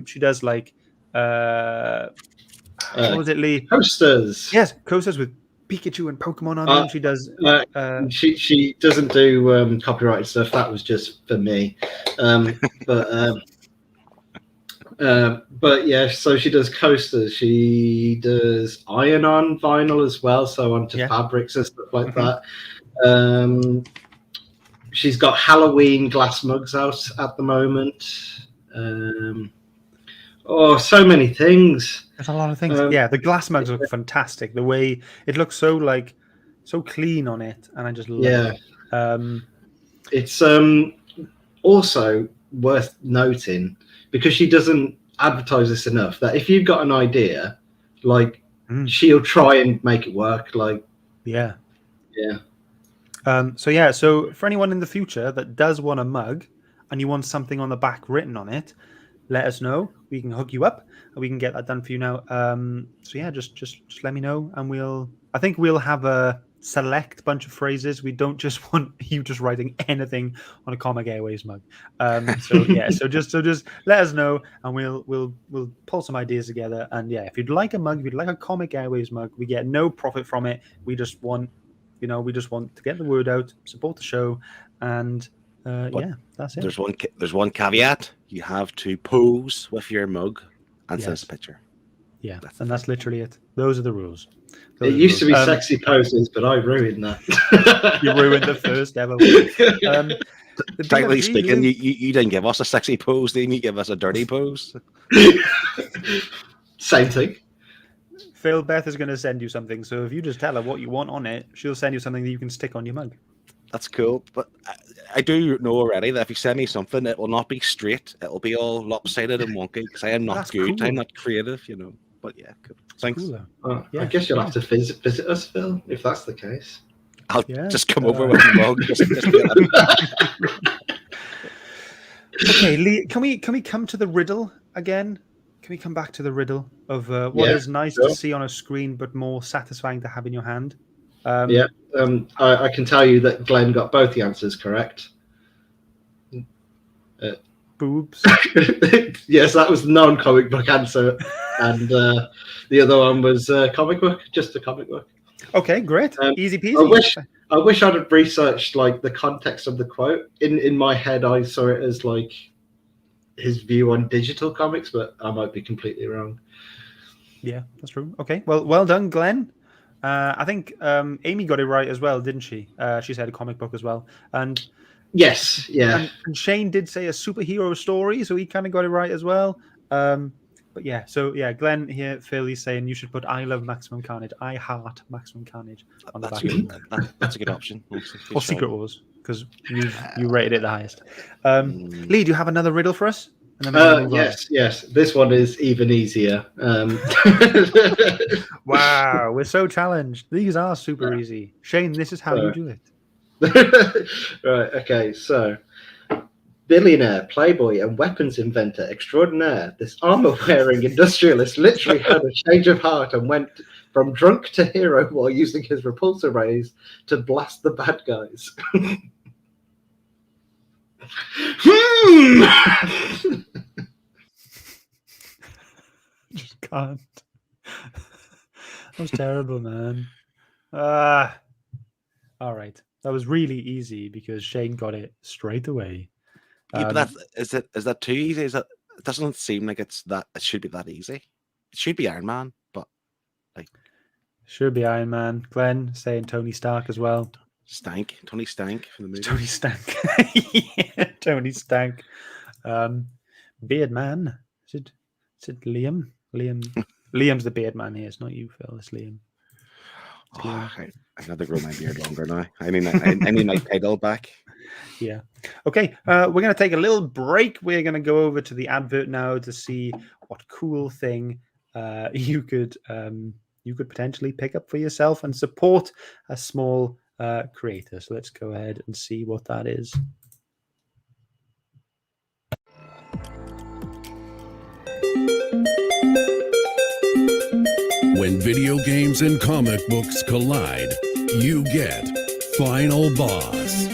She does like what was it, Lee? Coasters. Yes, coasters with Pikachu and Pokemon on them. She does. She doesn't do copyrighted stuff. That was just for me. But yeah, so she does coasters. She does iron-on vinyl as well, so onto fabrics and stuff like that. She's got Halloween glass mugs out at the moment. So many things. There's a lot of things. The glass mugs look fantastic. The way it looks so clean on it, and I just love it. It's also worth noting, because she doesn't advertise this enough, that if you've got an idea, she'll try and make it work. So for anyone in the future that does want a mug and you want something on the back written on it, let us know. We can hook you up and we can get that done for you now. Just let me know, and I think we'll have a select bunch of phrases. We don't just want you just writing anything on a Comic Airwaves mug. So just let us know, and we'll pull some ideas together. And if you'd like a mug, if you'd like a Comic Airwaves mug, we get no profit from it. We just want to get the word out, support the show, and that's it. There's one caveat. You have to pose with your mug and send us a picture. Yeah, that's literally it. Those are the rules. It used to be sexy poses, but I ruined that. You ruined the first ever one. Technically speaking, you didn't give us a sexy pose, didn't you? Give us a dirty pose. Same thing. Phil, Beth is going to send you something, so if you just tell her what you want on it, she'll send you something that you can stick on your mug. That's cool, but I do know already that if you send me something, it will not be straight. It'll be all lopsided and wonky, because I am not good. Cool. I'm not creative, But yeah, cool. Thanks. Cool, I guess you'll have to visit us, Phil, if that's the case. I'll just come over with the mug. Okay, Lee, can we come to the riddle again? Can we come back to the riddle of what is nice to see on a screen, but more satisfying to have in your hand? I can tell you that Glenn got both the answers correct. Boobs. Yes, that was the non-comic book answer, and the other one was comic book, just a comic book. Okay, great, easy peasy. I wish I'd have researched the context of the quote. In my head, I saw it as his view on digital comics, but I might be completely wrong. Yeah, that's true. Okay, well done, Glenn. I think Amy got it right as well, didn't she? She said a comic book as well, and yes, yeah. And Shane did say a superhero story, so he kind of got it right as well. But yeah, so yeah, Glenn here, Phil, he's saying you should put "I love Maximum Carnage," "I heart Maximum Carnage" on the back. That's a good option. Or Secret Wars, because you rated it the highest. Lee, do you have another riddle for us? And then we're gonna move yes. This one is even easier. on. Wow, we're so challenged. These are super easy. Shane, this is how you do it. Right, okay, so billionaire, playboy, and weapons inventor extraordinaire, this armor-wearing industrialist literally had a change of heart and went from drunk to hero while using his repulsor rays to blast the bad guys. Just can't. That was terrible, man. All right. That was really easy because Shane got it straight away. Yeah, but is that too easy? It doesn't seem like it should be that easy. It should be Iron Man, but like should be Iron Man. Glenn saying Tony Stark as well. Tony Stank from the movie. Tony Stank. Yeah, Tony Stank. Beard Man. Is it Liam? Liam's the beard man here. It's not you, Phil. It's Liam. I got to grow my beard longer now. I need my title back. Yeah. Okay. We're going to take a little break. We're going to go over to the advert now to see what cool thing you could potentially pick up for yourself and support a small creator. So let's go ahead and see what that is. When video games and comic books collide, you get Final Boss,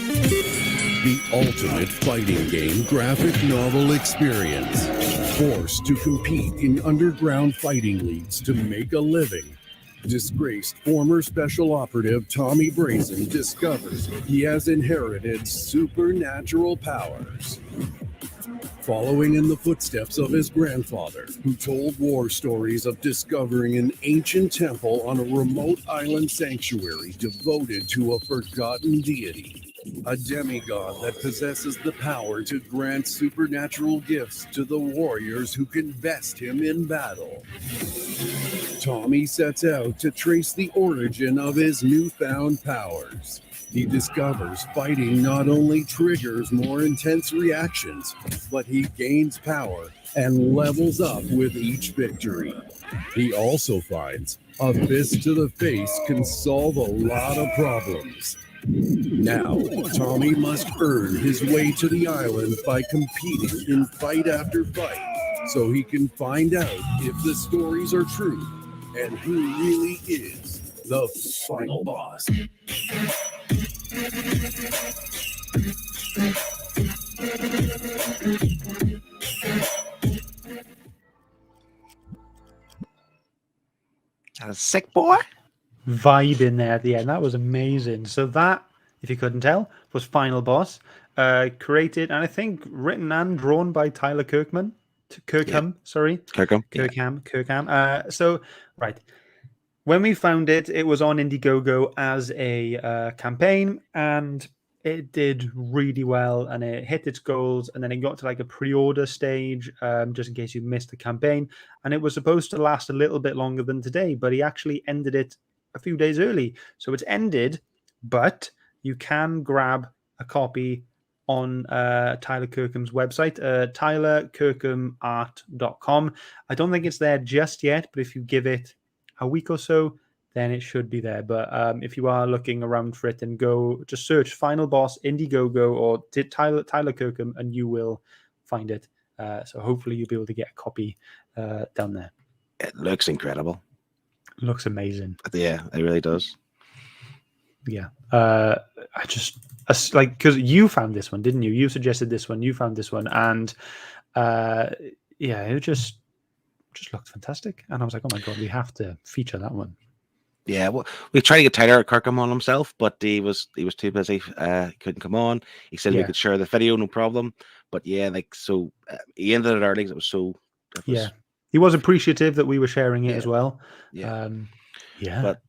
the ultimate fighting game graphic novel experience. Forced to compete in underground fighting leagues to make a living, disgraced former special operative Tommy Brazen discovers he has inherited supernatural powers. Following in the footsteps of his grandfather, who told war stories of discovering an ancient temple on a remote island sanctuary devoted to a forgotten deity, a demigod that possesses the power to grant supernatural gifts to the warriors who can best him in battle. Tommy sets out to trace the origin of his newfound powers. He discovers fighting not only triggers more intense reactions, but he gains power and levels up with each victory. He also finds a fist to the face can solve a lot of problems. Now, Tommy must earn his way to the island by competing in fight after fight, so he can find out if the stories are true and who really is the final boss. A sick boy vibe in there at the end. That was amazing. So that, if you couldn't tell, was Final Boss, created and I think written and drawn by Tyler Kirkham. Kirkham. So right, when we found it, it was on Indiegogo as a campaign, and it did really well, and it hit its goals, and then it got to like a pre-order stage, just in case you missed the campaign, and it was supposed to last a little bit longer than today, but he actually ended it a few days early. So it's ended, but you can grab a copy on Tyler Kirkham's website, tylerkirkhamart.com. I don't think it's there just yet, but if you give it a week or so, then it should be there. But if you are looking around for it, then go just search Final Boss Indiegogo or Tyler Kirkham, and you will find it. So hopefully you'll be able to get a copy down there. It looks incredible. Looks amazing. Yeah, it really does. Yeah. Because you found this one, didn't you? You suggested this one. You found this one, and it just looked fantastic. And I was like, oh my god, we have to feature that one. Yeah, well, we tried to get Tyler Kirkham on himself, but he was too busy. Couldn't come on. He said we could share the video, no problem. But yeah, he ended it early. It was so. He was appreciative that we were sharing it as well. Yeah, But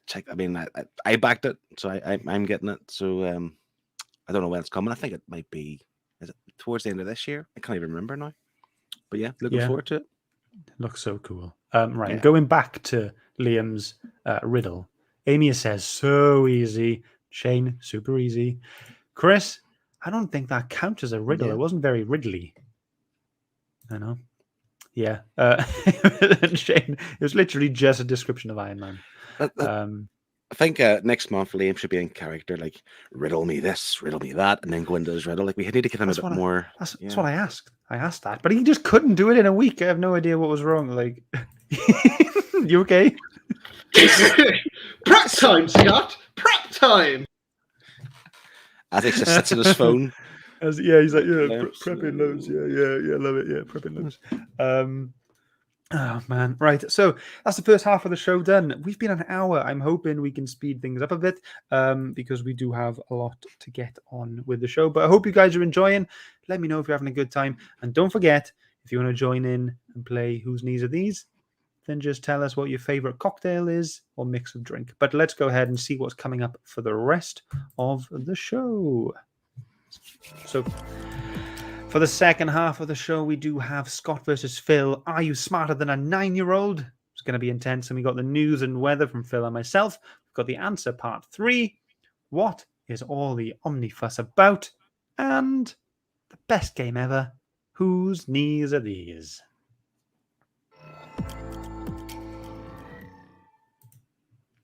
check. I mean, I backed it, so I'm getting it. So I don't know when it's coming. I think it might be. Is it towards the end of this year? I can't even remember now. But yeah, looking forward to it. Looks so cool. Right, going back to Liam's riddle. Amy says, so easy. Shane, super easy. Chris, I don't think that counts as a riddle. It wasn't very riddly. I know. Yeah. Shane, it was literally just a description of Iron Man. I think next month Liam should be in character, like riddle me this, riddle me that, and then go into his riddle. Like we need to give him a bit more. That's what I asked. I asked that, but he just couldn't do it in a week. I have no idea what was wrong. Like, you okay? Prep time, Scott. Prep time. I think he sits on his phone. He's like, prepping loads. Yeah, love it. Yeah, prepping loads. Oh man, right. So that's the first half of the show done. We've been an hour. I'm hoping we can speed things up a bit because we do have a lot to get on with the show. But I hope you guys are enjoying. Let me know if you're having a good time. And don't forget, if you want to join in and play Whose Knees Are These, then just tell us what your favorite cocktail is or mix of drink. But let's go ahead and see what's coming up for the rest of the show. So for the second half of the show, we do have Scott versus Phil. Are you smarter than a 9-year-old? It's going to be intense. And we got the news and weather from Phil and myself. We've got the answer part 3. What is all the omnifuss about? And the best game ever. Whose knees are these?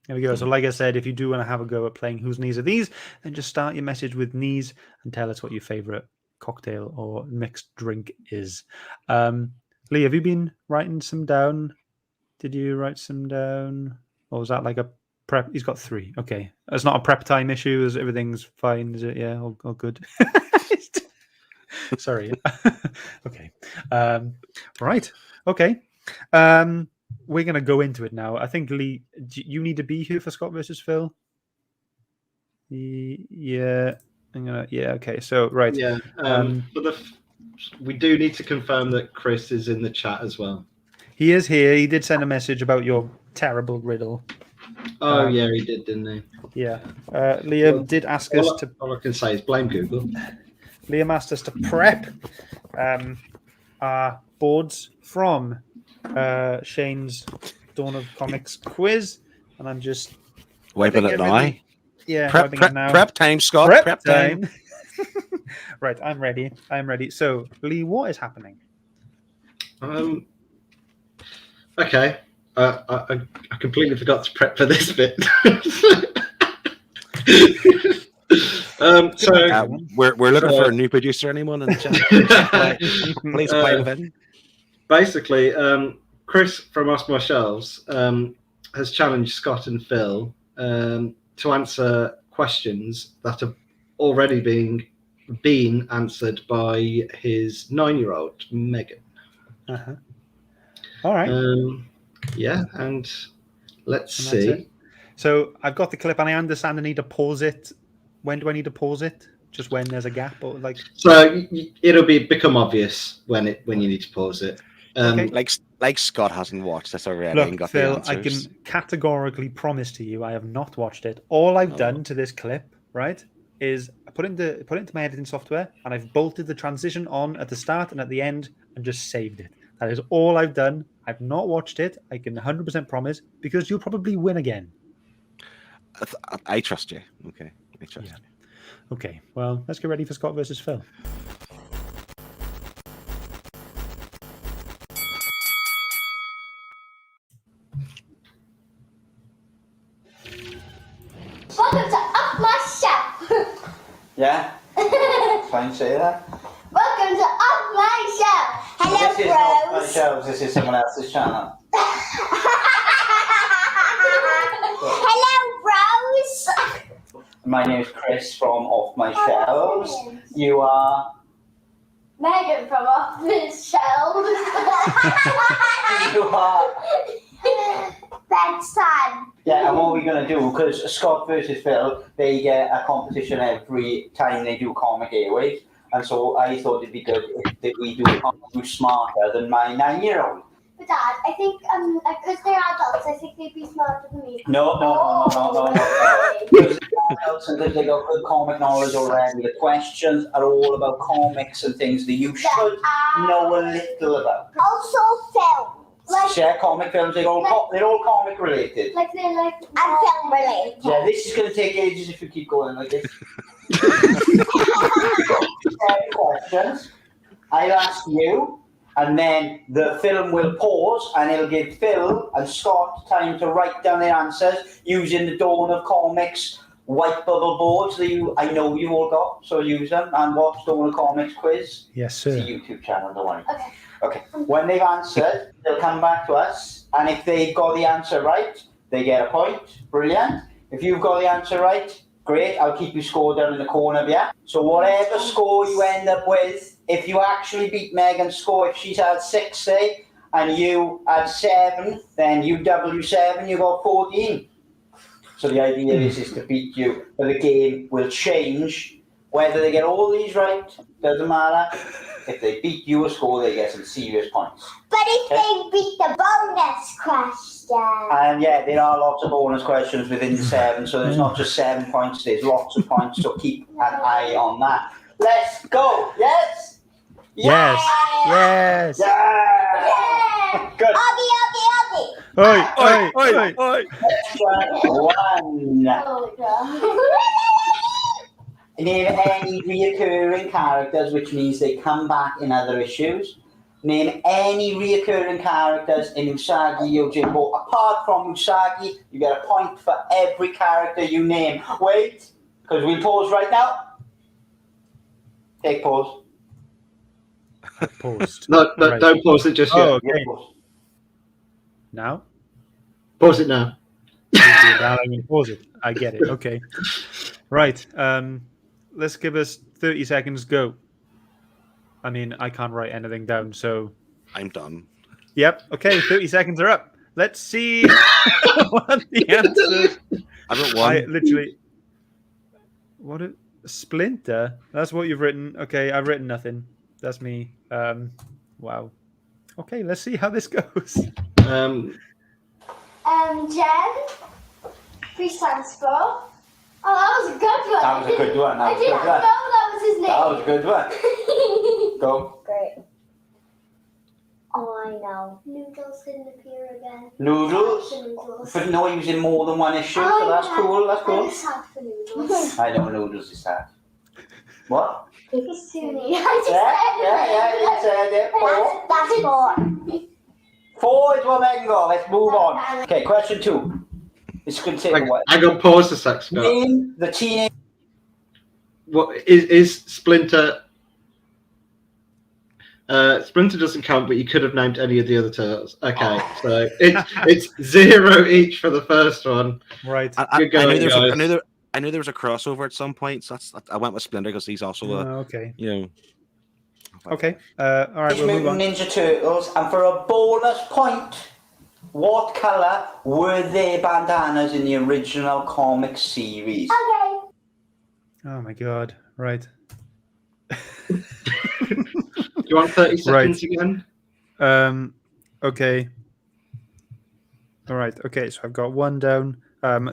There we go. So like I said, if you do want to have a go at playing Whose Knees Are These, then just start your message with knees and tell us what your favorite cocktail or mixed drink is. Lee, have you been writing some down? Did you write some down? Or was that like a prep? He's got 3. Okay. It's not a prep time issue. Is everything's fine? Is it? Yeah, all good. Sorry. Okay. Right. Okay. We're going to go into it now. I think, Lee, you need to be here for Scott versus Phil. Yeah. Okay. So, right. Yeah. We do need to confirm that Chris is in the chat as well. He is here. He did send a message about your terrible riddle. Oh, yeah, he did, didn't he? Yeah. Liam did ask us to... All I can say is blame Google. Liam asked us to prep our boards from Shane's Dawn of Comics quiz. And I'm just... Wiping it now. Yeah, prep time, Scott. Prep time. Right, I'm ready. So, Lee, what is happening? Okay. I completely forgot to prep for this bit. We're looking for a new producer. Anyone in the chat? Please play with it. Basically, Chris from Off My Shelves has challenged Scott and Phil to answer questions that have already been answered by his 9-year-old Megan. All right. Yeah, and let's see. So I've got the clip, and I understand I need to pause it. When do I need to pause it? Just when there's a gap, or like? So it'll become obvious when you need to pause it. Okay. Like Scott hasn't watched this already. Look, and got Phil, the I can categorically promise to you, I have not watched it. All I've done to this clip, right, is I put it into my editing software, and I've bolted the transition on at the start and at the end, and just saved it. That is all I've done. I've not watched it. I can 100% promise, because you'll probably win again. I trust you. Okay, I trust you. Okay, well, let's get ready for Scott versus Phil. Welcome to Off My Shelf. Yeah? Try and say that. Welcome to Off My Shelf. Hello, this is not my shelves. This is someone else's channel. Hello, Rose. My name is Chris from Off My Shelves. You are... Megan from Off My Shelves. You are... Bedtime. Yeah, and what are we going to do? Because Scott versus Phil, they get a competition every time they do Comic Airwaves. And so I thought it'd be good if we do Who's Smarter Than My 9-year-old. But Dad, I think because they're adults, I think they'd be smarter than me. No. Because they're adults and because they got good comic knowledge already. The questions are all about comics and things that you should know a little about. Also film. Share comic films, they're all comic related. And film related. Yeah, this is going to take ages if you keep going like this. Questions. I'll ask you, and then the film will pause, and it'll give Phil and Scott time to write down their answers using the Dawn of Comics white bubble boards that I know you all got, so use them and watch Dawn of Comics quiz. Yes, sir. It's a YouTube channel, don't worry. Okay. Okay. When they've answered, they'll come back to us, and if they've got the answer right, they get a point. Brilliant. If you've got the answer right, great. I'll keep you score down in the corner, yeah? So whatever score you end up with, if you actually beat Megan's score, if she's had 6, say, and you had 7, then you W7, you got 14. So the idea is to beat you, but the game will change. Whether they get all these right, doesn't matter. If they beat you a score, they get some serious points. But if they beat the bonus question. And yeah, there are lots of bonus questions within the 7, so there's not just 7 points, there's lots of points, so keep an eye on that. Let's go, yes? Yes. Yes. Yeah! Good. Oggy. Oi. One. Oh, God. Name any reoccurring characters, which means they come back in other issues. Name any reoccurring characters in Usagi Yojimbo. Apart from Usagi, you get a point for every character you name. Wait, because we'll pause right now. Take pause. Paused. No, Right. don't pause it just yet. Oh, okay. Yeah, pause. Now? Pause it now. Now I'm gonna pause it. I get it. Okay. Right. Let's give us 30 seconds. Go. I mean, I can't write anything down, so. I'm done. Yep. Okay. 30 seconds are up. Let's see what the answer. I've got one. I literally. What a Splinter. That's what you've written. Okay, I've written nothing. That's me. Wow. Okay, let's see how this goes. Jen. Free Sanspro. Oh, that was a good one. That was a good one. I didn't know that was his name. That was a good one. Go. Great. Oh, I know. Noodles didn't appear again. Noodles? Noodles. But no, he was in more than one issue, so that's cool. That's I cool. was sad for Noodles. I know Noodles is sad. What? It's too neat. Yeah. That's 4. 4 is what Megan got. Let's move on. Okay, question 2. This could take a while. I got pause a sec, Scott. Name the teenage. What is Splinter? Splinter doesn't count, but you could have named any of the other turtles. Okay, so it's 0 each for the first one. Right. I knew there was a crossover at some point, so I went with Splinter because he's also a. Okay. You know. Okay. All right. We'll move on. Ninja Turtles, and for a bonus point, what color were their bandanas in the original comic series? Okay. Oh my god. Right. Do you want 30 seconds again? Okay. All right. Okay. So I've got one down.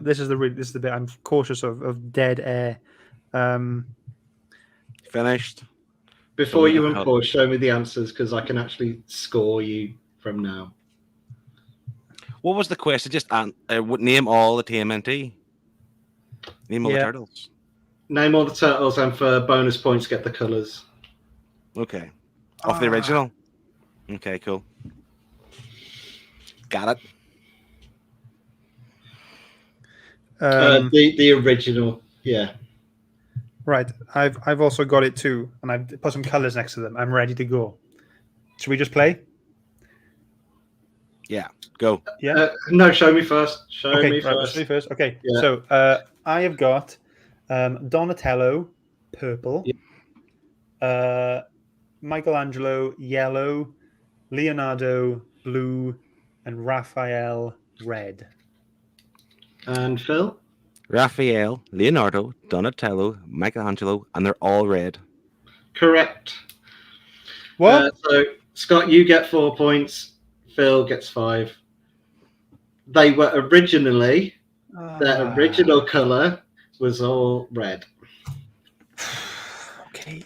This is the bit I'm cautious of dead air. Finished. Before you unpause, show me the answers because I can actually score you from now. What was the question? Just name all the TMNT. Name all the turtles. Name all the turtles, and for bonus points, get the colours. Okay. Off the original. Okay, cool. Got it. The original, yeah. Right. I've also got it too, and I've put some colours next to them. I'm ready to go. Should we just play? Yeah. Go. Yeah. No, show me first. Show me right, first. show me first. Okay. Yeah. So I have got Donatello, purple. Yeah. Michelangelo, yellow. Leonardo, blue, and Raphael, red. And Phil? Raphael, Leonardo, Donatello, Michelangelo, and they're all red. Correct. What? So, Scott, you get 4 points. Phil gets 5. They were originally, their original colour was all red. Okay.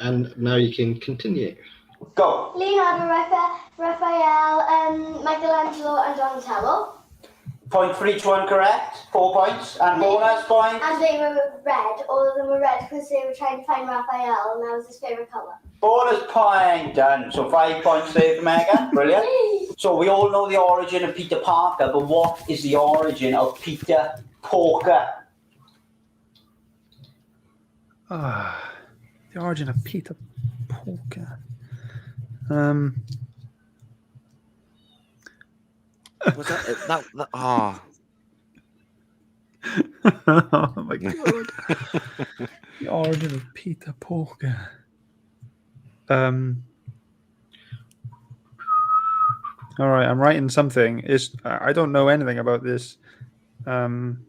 And now you can continue. Go. Leonardo, Raphael, Michelangelo, and Donatello. Point for each one correct. 4 points. And bonus point. And they were red. All of them were red because they were trying to find Raphael, and that was his favourite colour. Bonus point done. So 5 points there for Megan. Brilliant. So we all know the origin of Peter Parker, but what is the origin of Peter Porker? The origin of Peter Porker. Was that oh. Oh my god. The origin of Peter Porker. All right, I'm writing something. I don't know anything about this. Can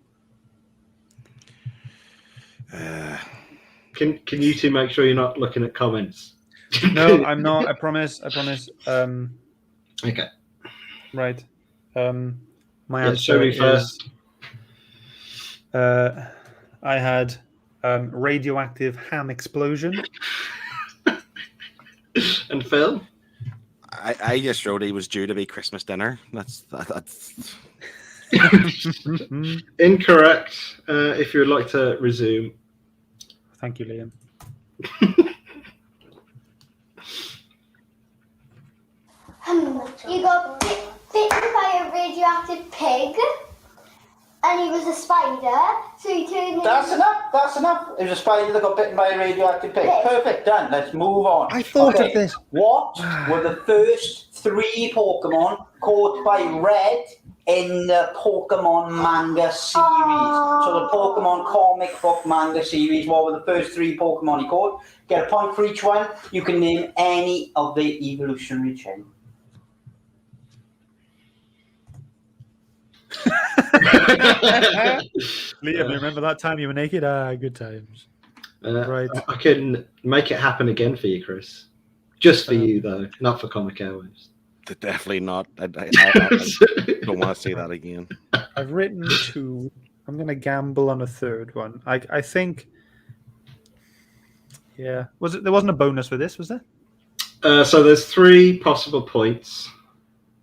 you two make sure you're not looking at comments? No, I'm not. I promise. Okay. Right. My Yeah, answer show me is first. I had radioactive ham explosion. And Phil? I just wrote he was due to be Christmas dinner. That's Incorrect. If you would like to resume. Thank you, Liam. You got bitten by a radioactive pig, and he was a spider, so he turned into... That's enough. It was a spider that got bitten by a radioactive pig. Perfect, done. Let's move on. I thought of this. What were the first 3 Pokemon caught by Red in the Pokemon Manga series? So the Pokemon comic book manga series, what were the first 3 Pokemon he caught? Get a point for each one. You can name any of the evolutionary chain. Liam, remember that time you were naked? Good times. Right. I can make it happen again for you, Chris. Just for you, though, not for Comic Airwaves. Definitely not. I don't want to see that again. I've written 2. I'm going to gamble on a third one. I think. Yeah. There wasn't a bonus for this, was there? So there's 3 possible points.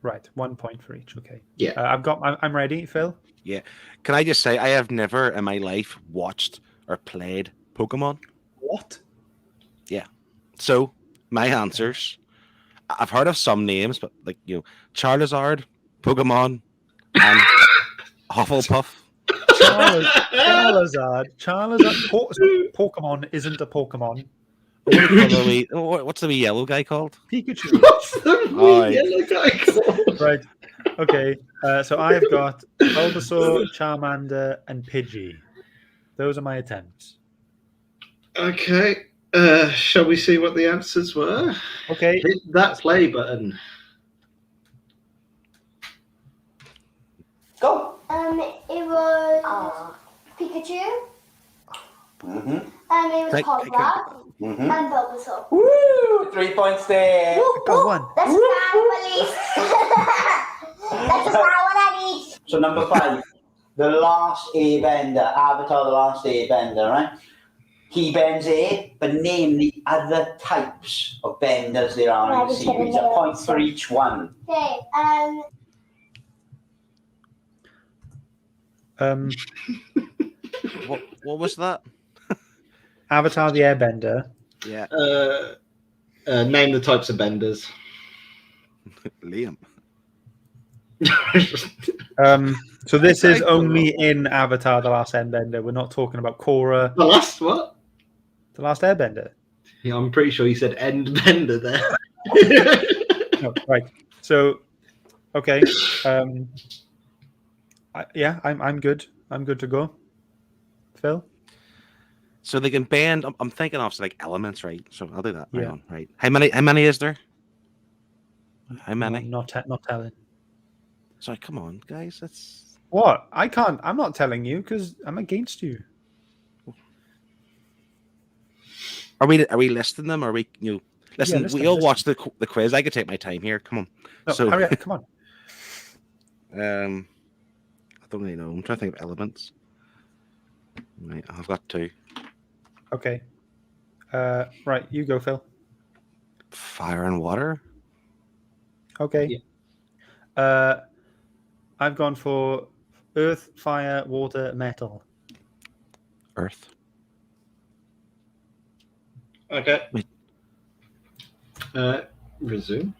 Right. 1 point for each. Okay. Yeah. I'm ready, Phil. Yeah. Can I just say I have never in my life watched or played Pokemon. What? Yeah. So my answers. I've heard of some names, but Charizard, Pokemon, and Hufflepuff. Charizard. Pokemon isn't a Pokemon. What's the wee yellow guy called? Pikachu. What's the wee yellow guy called? Right. Okay. So I've got Bulbasaur, Charmander, and Pidgey. Those are my attempts. Okay. Shall we see what the answers were? Okay. Hit that play button. Go. It was Pikachu. Mm-hmm. And it was Hogwarts. Mm-hmm. And Bulbasaur. Woo! 3 points there. Got one. That's a police. That's just what I need. So number 5, the last Airbender, Avatar: The Last Airbender, right? He bends air, but name the other types of benders there are in the series. A point for each one. Okay. What was that? Avatar the Airbender. Yeah. Name the types of benders. Liam. So this is only in Avatar: The Last Airbender. We're not talking about Korra. The last what? The Last Airbender. Yeah, I'm pretty sure you said end bender there. No, right. So, okay. I'm good. I'm good to go. Phil. So they can bend. I'm thinking of elements, right? So I'll do that. Yeah. Hang on, right. How many is there? How many? Not telling. Sorry, come on, guys. That's what I can't. I'm not telling you because I'm against you. Are we listing them? Are we listen? Yeah, we all watch the quiz. I could take my time here. Come on. No, so hurry up, come on. I don't really know. I'm trying to think of elements. Right, I've got 2. Okay. Right, you go, Phil. Fire and water. Okay. Yeah. I've gone for earth, fire, water, metal. Earth. Okay. Wait. Resume.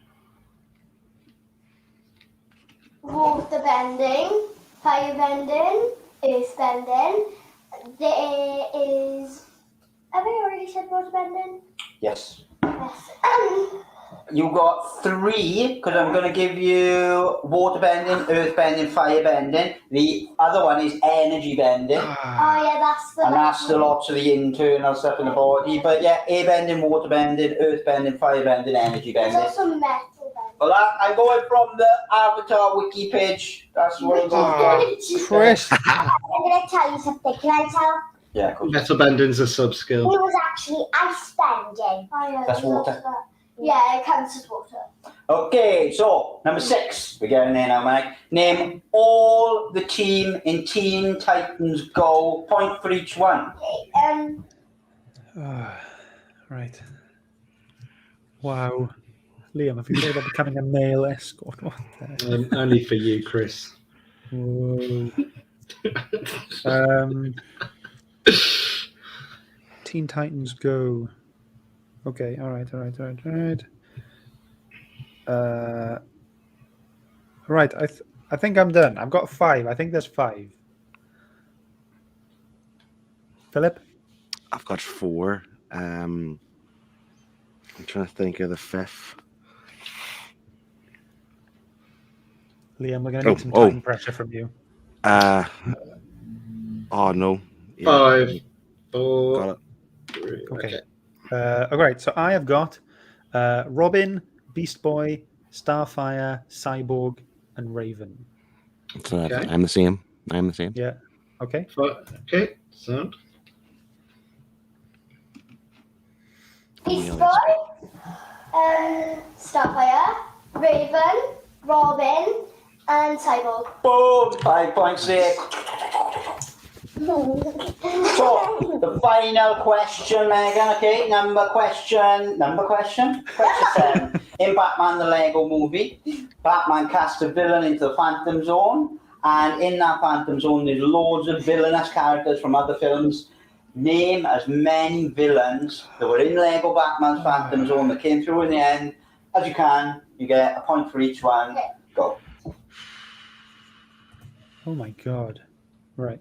Water bending, fire bending, earth bending. There is. Have I already said water bending? Yes. Yes. You got 3, because I'm going to give you water bending, earth bending, fire bending. The other one is energy bending. Oh yeah, that's the. And that's the lots of the internal stuff in the body. But yeah, air bending, water bending, earth bending, fire bending, energy There's bending. also metal bending. Well, I'm going from the Avatar wiki page. That's what I'm going to do. Chris. I'm going to tell you something. Can I tell? Yeah, cool. Metal bending's a It sub-skill. was actually ice bending. Oh yeah. That's water. Yeah, it counts as water. Okay, so number 6. We're getting there now, Mike. Name all the team in Teen Titans Go. Point for each one. Right. Wow. Liam, have you thought about becoming a male escort? What the heck? Only for you, Chris. Whoa. Teen Titans Go. Okay, all right. Right, I think I'm done. I've got 5. I think there's 5. Philip? I've got 4. I'm trying to think of the 5th. Liam, we're going to need some time pressure from you. Oh, no. Yeah. 5, 4. Got it. 3. Okay. All right, so I have got Robin, Beast Boy, Starfire, Cyborg, and Raven. So Okay. I'm the same. Yeah. Okay. Okay, sound. Beast Boy, Starfire, Raven, Robin, and Cyborg. Boom! 5.6. So, the final question, Megan, okay? Number question? Question 7. In Batman the Lego movie, Batman cast a villain into the Phantom Zone, and in that Phantom Zone there's loads of villainous characters from other films. Name as many villains that were in Lego Batman's Phantom Zone that came through in the end as you can. You get a point for each one. Go. Oh my god. Right.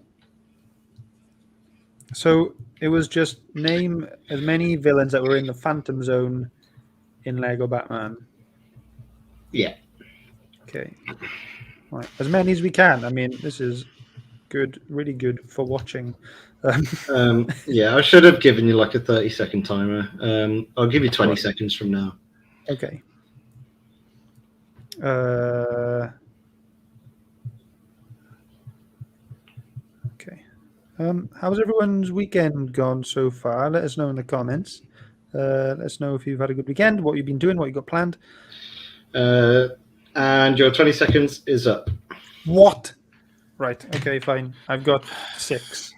So it was just name as many villains that were in the Phantom Zone in Lego Batman. Yeah. Okay. Right. As many as we can. I mean, this is good, really good for watching. Yeah, I should have given you like a 30-second timer. I'll give you 20 seconds from now. Okay. Okay. How's everyone's weekend gone so far? Let us know in the comments. Let us know if you've had a good weekend, what you've been doing, what you got planned. And your 20 seconds is up. What? Right. Okay, fine. I've got 6.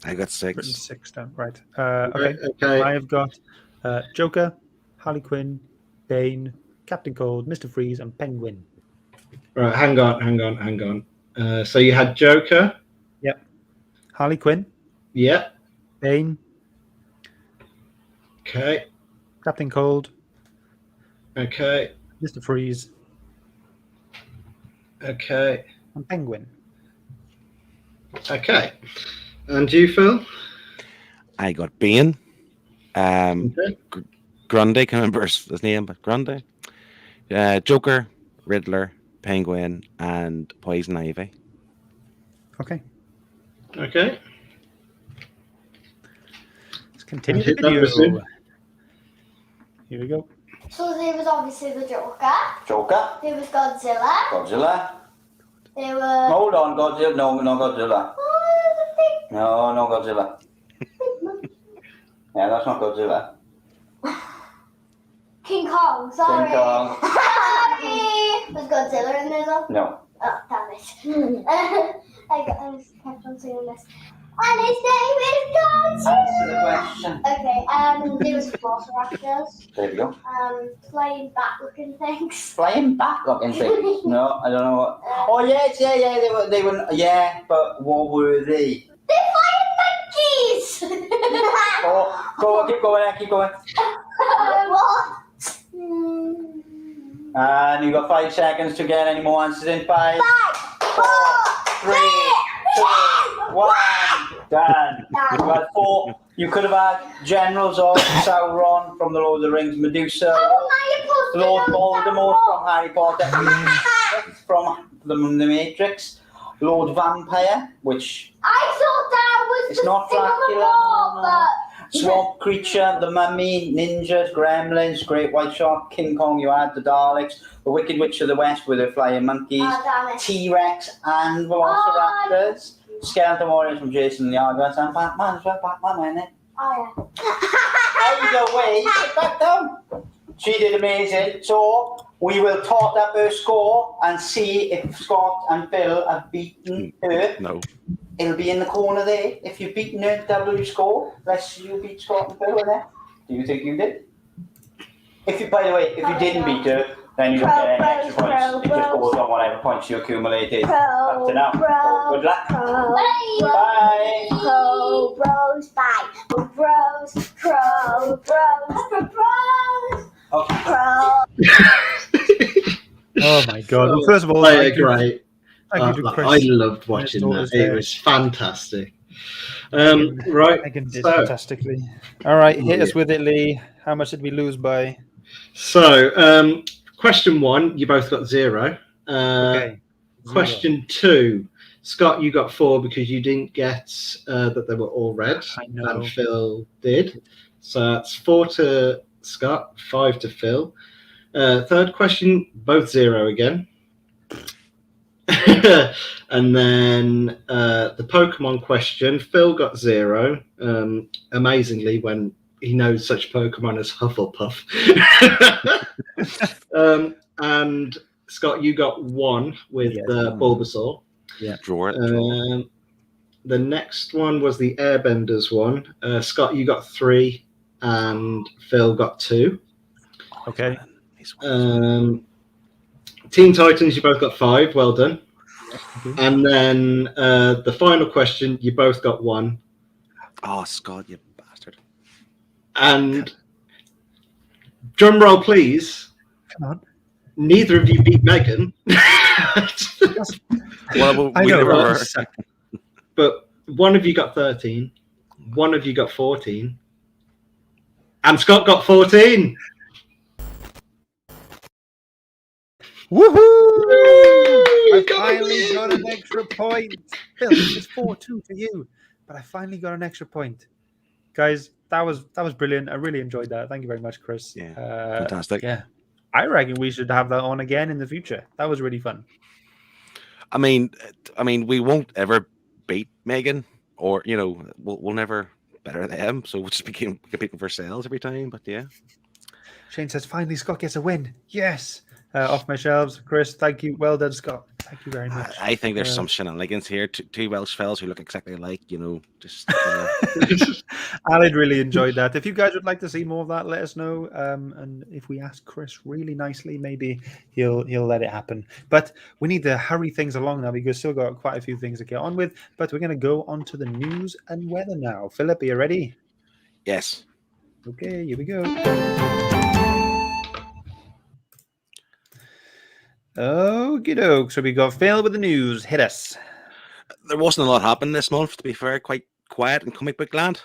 I got 6. Written 6 down. Right. Okay. Okay. I have got Joker, Harley Quinn, Bane, Captain Cold, Mr. Freeze, and Penguin. Right, hang on. So you had Joker. Yep. Harley Quinn. Yep. Bane. Okay. Captain Cold. Okay. Mr. Freeze. Okay. And Penguin. Okay. And you, Phil? I got Bane. Okay. Grundy, can't remember his name, but Grundy. Joker, Riddler, Penguin, and Poison Ivy. Okay. Okay. Let's continue Hit the that video. resume. Here we go. So there was obviously the Joker. Joker. There was Godzilla. Godzilla. There were. Hold on, Godzilla. No, no Godzilla. No, no Godzilla. Yeah, that's not Godzilla. King Kong, sorry. King Kong. Sorry. Was Godzilla in there though? No. Oh, damn it. I just kept on singing this. And his name is Godzilla. Answer the question. Okay, there was Velociraptors. There we go. Flying bat-looking things. Flying bat-looking things. No, I don't know what. Oh yes, yeah. They were. Yeah, but what were they? They're flying monkeys. Go on, keep going. What? And you've got 5 seconds to get any more answers in. 5, 4, 3, 2, 1. Done. You had 4. You could have had Generals of Sauron from the Lord of the Rings, Medusa, Lord Voldemort from Harry Potter, from the Matrix, Lord Vampire, which I thought that was it's not Dracula. Swamp Creature, the Mummy, Ninjas, Gremlins, Great White Shark, King Kong. You had the Daleks, the Wicked Witch of the West with the flying monkeys, T-Rex and Velociraptors. Skeleton Warriors from Jason and the Argonauts and Batman as well. Batman, wasn't it? Oh, yeah. Either way, sit back down. She did amazing. So we will tot up her score and see if Scott and Phil have beaten her. No. It'll be in the corner there. If you've beaten her, double your score. Unless you beat Scott and Phil, innit? Do you think you did? If you, by the way, if you didn't beat her, then you don't get any extra points. It just goes on whatever points you accumulated up to now. So good luck. Bye. Pro bros, bye. Pro bros, pro bros, pro bros. Okay. Oh my god! Well, first of all, great. thank you to Chris. I loved watching that. It was fantastic. Right. I can do fantastically. All right, hit us with it, Lee. How much did we lose by? So, question 1, you both got 0. Okay. Question 2, Scott, you got 4 because you didn't get that they were all red. I know. And Phil did. So that's 4 to Scott, 5 to Phil. Third question, both 0 again. And then the Pokemon question, Phil got 0. Amazingly, when he knows such Pokemon as Hufflepuff. And Scott, you got 1 with Bulbasaur. Yeah, draw it. The next one was the Airbenders one. Scott, you got 3, and Phil got 2. Okay. Teen Titans, you both got 5. Well done. And then the final question, you both got 1. Oh, Scott, you bastard. And drum roll, please. Come on. Neither of you beat Megan. Well, we never were. But one of you got 13. One of you got 14. And Scott got 14. Woohoo! I finally got an extra point. Phil, it's 4-2 for you, but I finally got an extra point. Guys, that was brilliant. I really enjoyed that. Thank you very much, Chris. Yeah, fantastic. Yeah, I reckon we should have that on again in the future. That was really fun. I mean, we won't ever beat Megan, or we'll never better them. So we'll just be competing for sales every time. But yeah, Shane says finally Scott gets a win. Yes. Off my shelves, Chris. Thank you. Well done, Scott. Thank you very much. I think there's some shenanigans here. Two Welsh fellas who look exactly alike, just. I'd really enjoyed that. If you guys would like to see more of that, let us know. And if we ask Chris really nicely, maybe he'll let it happen. But we need to hurry things along now because we've still got quite a few things to get on with. But we're going to go on to the news and weather now. Philip, are you ready? Yes. Okay, here we go. Okie doke. So we got Phil with the news. Hit us. There wasn't a lot happening this month, to be fair. Quite quiet in comic book land.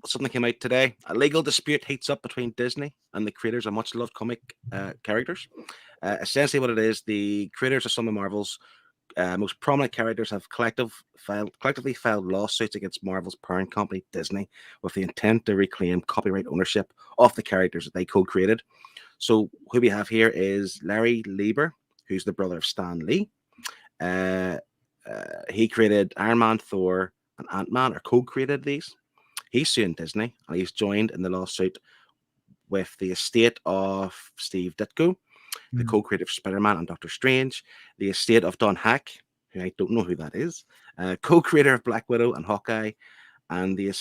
Something came out today. A legal dispute heats up between Disney and the creators of much-loved comic characters. Essentially what it is, the creators of some of Marvel's most prominent characters have collectively filed lawsuits against Marvel's parent company, Disney, with the intent to reclaim copyright ownership of the characters that they co-created. So who we have here is Larry Lieber, who's the brother of Stan Lee. He created Iron Man, Thor, and Ant-Man, or co-created these. He's suing Disney, and he's joined in the lawsuit with the estate of Steve Ditko, the co-creator of Spider-Man and Doctor Strange, the estate of Don Hack, who I don't know who that is, co-creator of Black Widow and Hawkeye, and the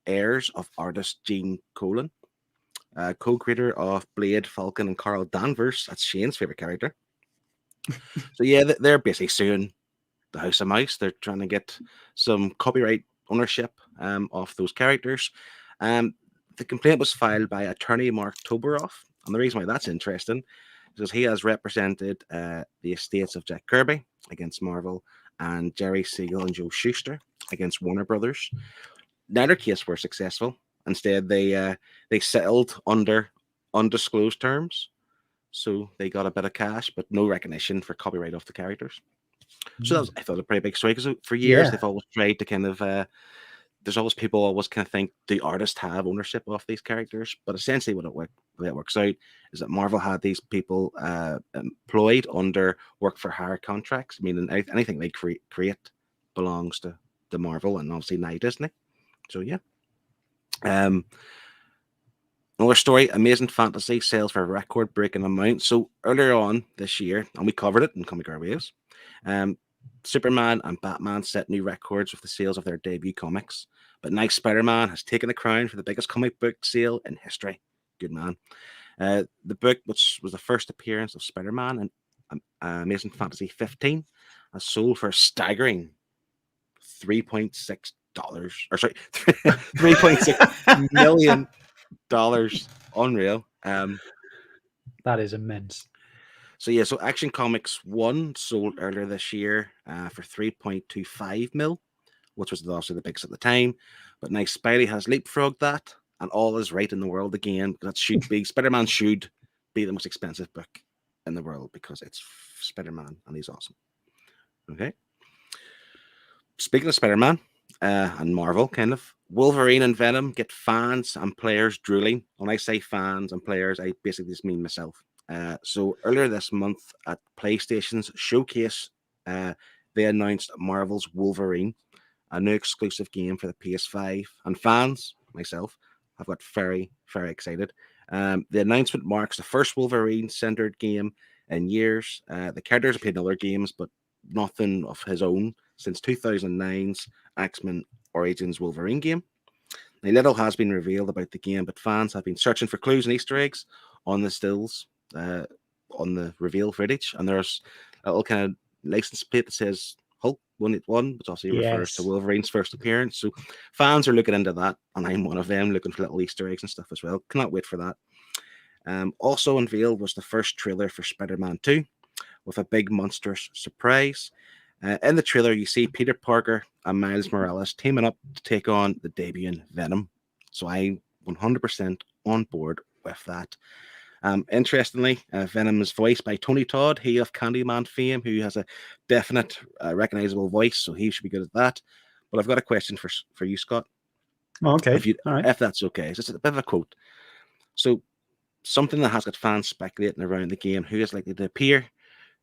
heirs of artist Gene Colan, co-creator of Blade, Falcon, and Carl Danvers. That's Shane's favorite character. So yeah, they're basically suing the House of Mouse. They're trying to get some copyright ownership of those characters. The complaint was filed by attorney Mark Toberoff, and the reason why that's interesting, Because he has represented the estates of Jack Kirby against Marvel and Jerry Siegel and Joe Shuster against Warner Brothers. Neither case were successful. Instead, they settled under undisclosed terms. So they got a bit of cash, but no recognition for copyright of the characters. So that was, I thought, a pretty big strike. Because for years, they've always tried to kind of... there's always people always kind of think the artists have ownership of these characters. But essentially the way it works out is that Marvel had these people employed under work-for-hire contracts, meaning anything they create belongs to Marvel and obviously now Disney. So, yeah. Another story, Amazing Fantasy sells for a record-breaking amount. So earlier on this year, and we covered it in Comic Airwaves, Superman and Batman set new records with the sales of their debut comics. But now Spider-Man has taken the crown for the biggest comic book sale in history. Good man. The book, which was the first appearance of Spider-Man in Amazing Fantasy 15, has sold for a staggering $3.6 million. Unreal. That is immense. So Action Comics 1 sold earlier this year for 3.25 mil, which was obviously the biggest at the time. But now Spidey has leapfrogged that, and all is right in the world again. That should be Spider-Man should be the most expensive book in the world because it's Spider-Man and he's awesome. Okay. Speaking of Spider-Man and Marvel, kind of, Wolverine and Venom get fans and players drooling. When I say fans and players, I basically just mean myself. So earlier this month at PlayStation's showcase, they announced Marvel's Wolverine, a new exclusive game for the PS5. And fans, myself, have got very, very excited. The announcement marks the first Wolverine-centered game in years. The characters have played in other games, but nothing of his own since 2009's X-Men Origins Wolverine game. Now, little has been revealed about the game, but fans have been searching for clues and Easter eggs on the stills, on the reveal footage, and there's a little kind of license plate that says Hulk 181, which also refers to Wolverine's first appearance. So fans are looking into that, and I'm one of them, looking for little Easter eggs and stuff as well. Cannot wait for that. Also unveiled was the first trailer for Spider-Man 2, with a big monstrous surprise. In the trailer, you see Peter Parker and Miles Morales teaming up to take on the debuting Venom. So I'm 100% on board with that. Interestingly, Venom is voiced by Tony Todd, he of Candyman fame, who has a definite recognizable voice, so he should be good at that. But I've got a question for you, Scott. Oh, okay. If that's okay. It's just a bit of a quote. So something that has got fans speculating around the game who is likely to appear.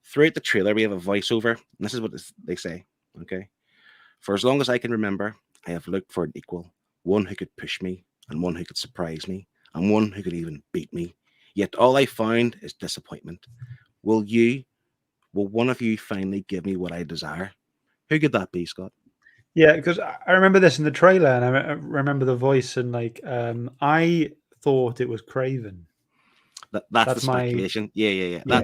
Throughout the trailer, we have a voiceover, and this is what they say, okay? For as long as I can remember, I have looked for an equal, one who could push me, and one who could surprise me, and one who could even beat me. Yet all I found is disappointment. Will one of you finally give me what I desire? Who could that be, Scott? Yeah, because I remember this in the trailer, and I remember the voice, and I thought it was Craven. That's the speculation. Yeah. I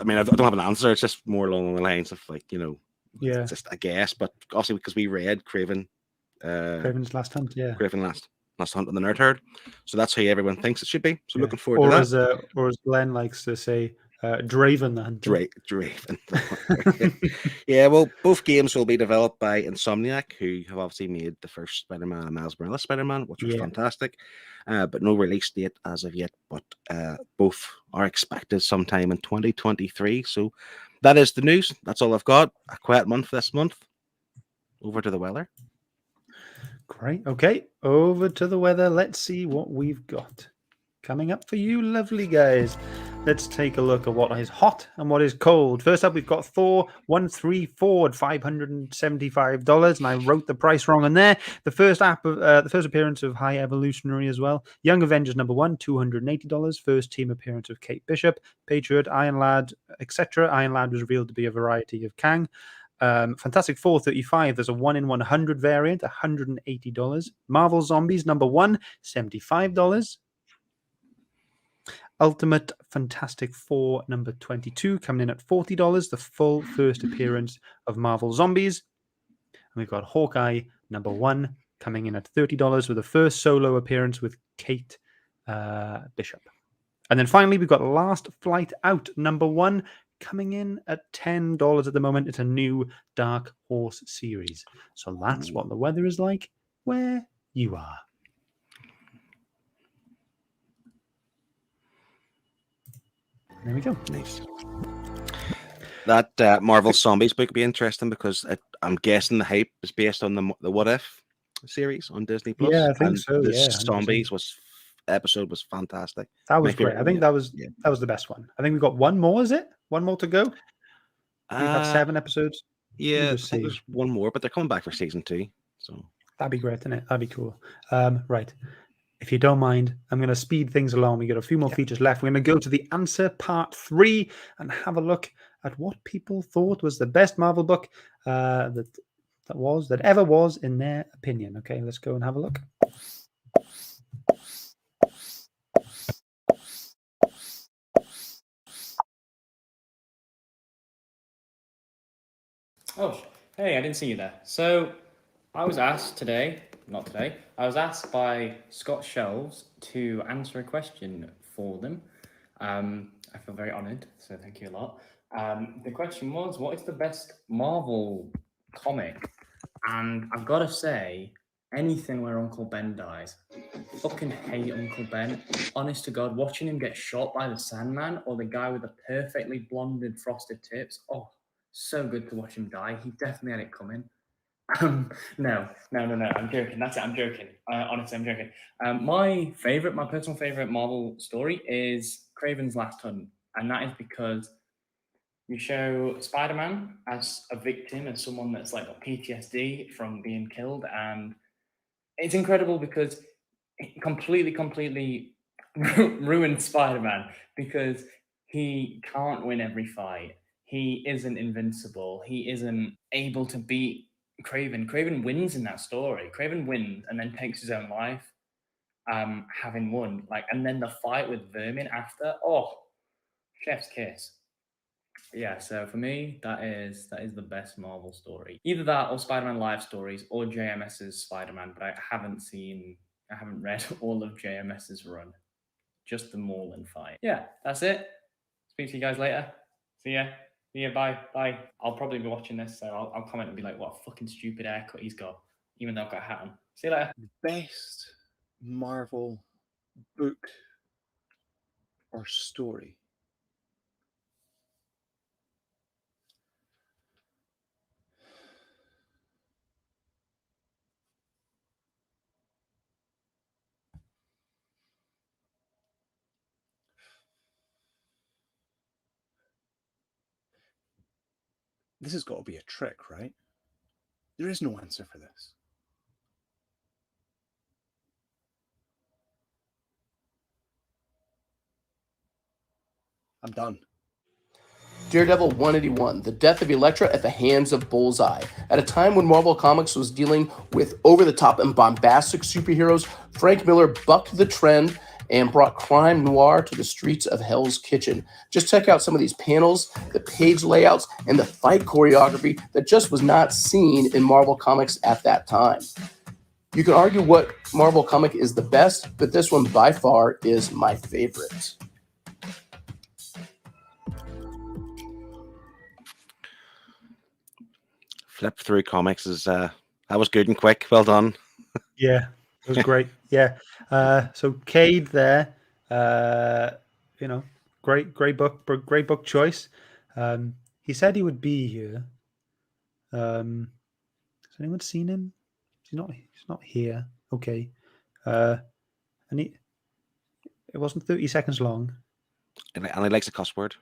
mean, I don't have an answer. It's just more along the lines of it's just a guess. But obviously, because we read Craven, Craven's Last Hunt, Craven Last Hunt on the Nerd Herd. So that's how everyone thinks it should be. So looking forward to that. Or as Glenn likes to say, Draven the Hunter. Draven. Yeah, well, both games will be developed by Insomniac, who have obviously made the first Spider-Man and Miles Morales Spider-Man, which was fantastic. But no release date as of yet. But both are expected sometime in 2023. So that is the news. That's all I've got. A quiet month this month. Over to the weather. Great. Okay, over to the weather. Let's see what we've got coming up for you, lovely guys. Let's take a look at what is hot and what is cold. First up, we've got Thor 1-3 Ford, $575, and I wrote the price wrong on there. The first appearance of High Evolutionary as well. Young Avengers #1, $280. First team appearance of Kate Bishop, Patriot, Iron Lad, etc. Iron Lad was revealed to be a variety of Kang. Fantastic Four 35. There's a 1-in-100 variant, $180. Marvel Zombies #1, $75. Ultimate Fantastic Four #22 coming in at $40. The full first appearance of Marvel Zombies. And we've got Hawkeye #1 coming in at $30 with the first solo appearance with Kate Bishop. And then finally, we've got Last Flight Out, number 1, coming in at $10 at the moment. It's a new Dark Horse series. So that's what the weather is like where you are. There we go. Nice. That Marvel Zombies book would be interesting because I'm guessing the hype is based on the What If series on Disney Plus. Yeah, I think and so. The Yeah, 100%. Zombies episode was fantastic. That was My great. favorite I think one that yet. was the best one. I think we've got one more. Is it one more to go? We've had 7 episodes. Yeah, I just think see. there's one more, but they're coming back for season 2. So That'd be great, isn't it? That'd be cool. Right. If you don't mind, I'm going to speed things along. We got a few more features left. We're going to go to the answer part 3 and have a look at what people thought was the best Marvel book that ever was in their opinion. Okay, let's go and have a look. Oh, hey, I didn't see you there. So I was asked I was asked by Scott Shelves to answer a question for them. I feel very honoured, so thank you a lot. The question was, what is the best Marvel comic? And I've got to say, anything where Uncle Ben dies. Fucking hate Uncle Ben. Honest to God, watching him get shot by the Sandman or the guy with the perfectly blonded frosted tips. Oh, so good to watch him die. He definitely had it coming. No, I'm joking. That's it. I'm joking. Honestly, I'm joking. My personal favorite Marvel story is Kraven's Last Hunt, and that is because you show Spider-Man as a victim, as someone that's like got PTSD from being killed, and it's incredible because it completely ruined Spider-Man because he can't win every fight. He isn't invincible. He isn't able to beat Kraven. Kraven wins in that story. Kraven wins and then takes his own life, having won. And then the fight with Vermin after. Oh, chef's kiss. Yeah, so for me, that is the best Marvel story. Either that or Spider-Man Live Stories or JMS's Spider-Man, but I haven't read all of JMS's run. Just the Moreland fight. Yeah, that's it. Speak to you guys later. See ya. Bye. I'll probably be watching this, so I'll comment and be like, what a fucking stupid haircut he's got, even though I've got a hat on. See you later. Best Marvel book or story? This has got to be a trick, right? There is no answer for this. I'm done. Daredevil 181, the death of Elektra at the hands of Bullseye. At a time when Marvel Comics was dealing with over-the-top and bombastic superheroes, Frank Miller bucked the trend and brought crime noir to the streets of Hell's Kitchen. Just check out some of these panels, the page layouts, and the fight choreography that just was not seen in Marvel Comics at that time. You can argue what Marvel comic is the best, but this one by far is my favorite. Flip through comics is that was good and quick. Well done. Yeah, it was great. Yeah. So Cade there, great book choice. He said he would be here. Has anyone seen him? He's not here. Okay. And it wasn't 30 seconds long. And he likes a cuss word.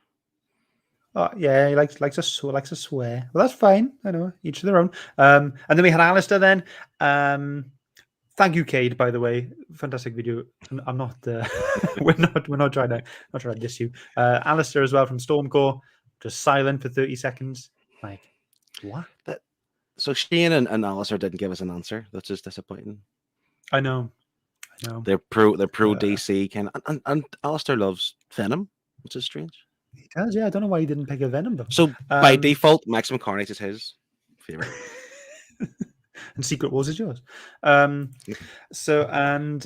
Oh yeah, he likes to swear. Well, that's fine. I know, each to their own. And then we had Alistair. Then, thank you, Cade. By the way, fantastic video. I'm not. we're not trying to diss you. Alistair as well from Stormcore, just silent for 30 seconds. Like what? So Shane and Alistair didn't give us an answer. That's just disappointing. I know. They're pro DC kind of, and Alistair loves Venom, which is strange. He does, yeah. I don't know why he didn't pick a Venom book. So by default, Maximum Carnage is his favorite. And Secret Wars is yours. So and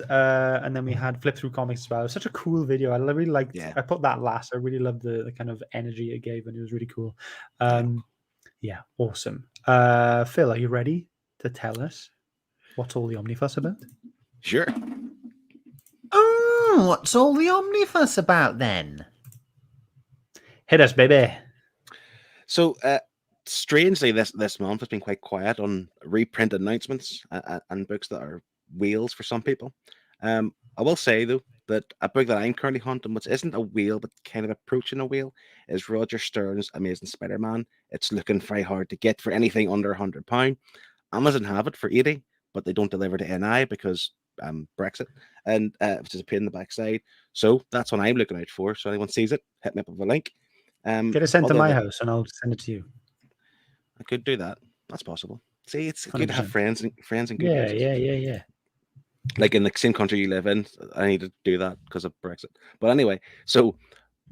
then we had Flip Through Comics as well. It was such a cool video. I really liked. Yeah. I put that last. I really loved the kind of energy it gave, and it was really cool. Yeah, awesome. Phil, are you ready to tell us what's all the Omnifuss about? Sure. Oh, what's all the Omnifuss about then? Hit us, baby. So, strangely, this month has been quite quiet on reprint announcements and books that are wheels for some people. I will say, though, that a book that I'm currently hunting, which isn't a wheel, but kind of approaching a wheel, is Roger Stern's Amazing Spider-Man. It's looking very hard to get for anything under £100. Amazon have it for 80, but they don't deliver to NI because Brexit, and which is a pain in the backside. So that's what I'm looking out for. So anyone sees it, hit me up with a link. Get it sent to my house, and I'll send it to you. I could do that. That's possible. See, it's good to have 100%. friends and good Yeah, places. yeah. Like in the same country you live in, I need to do that because of Brexit. But anyway, so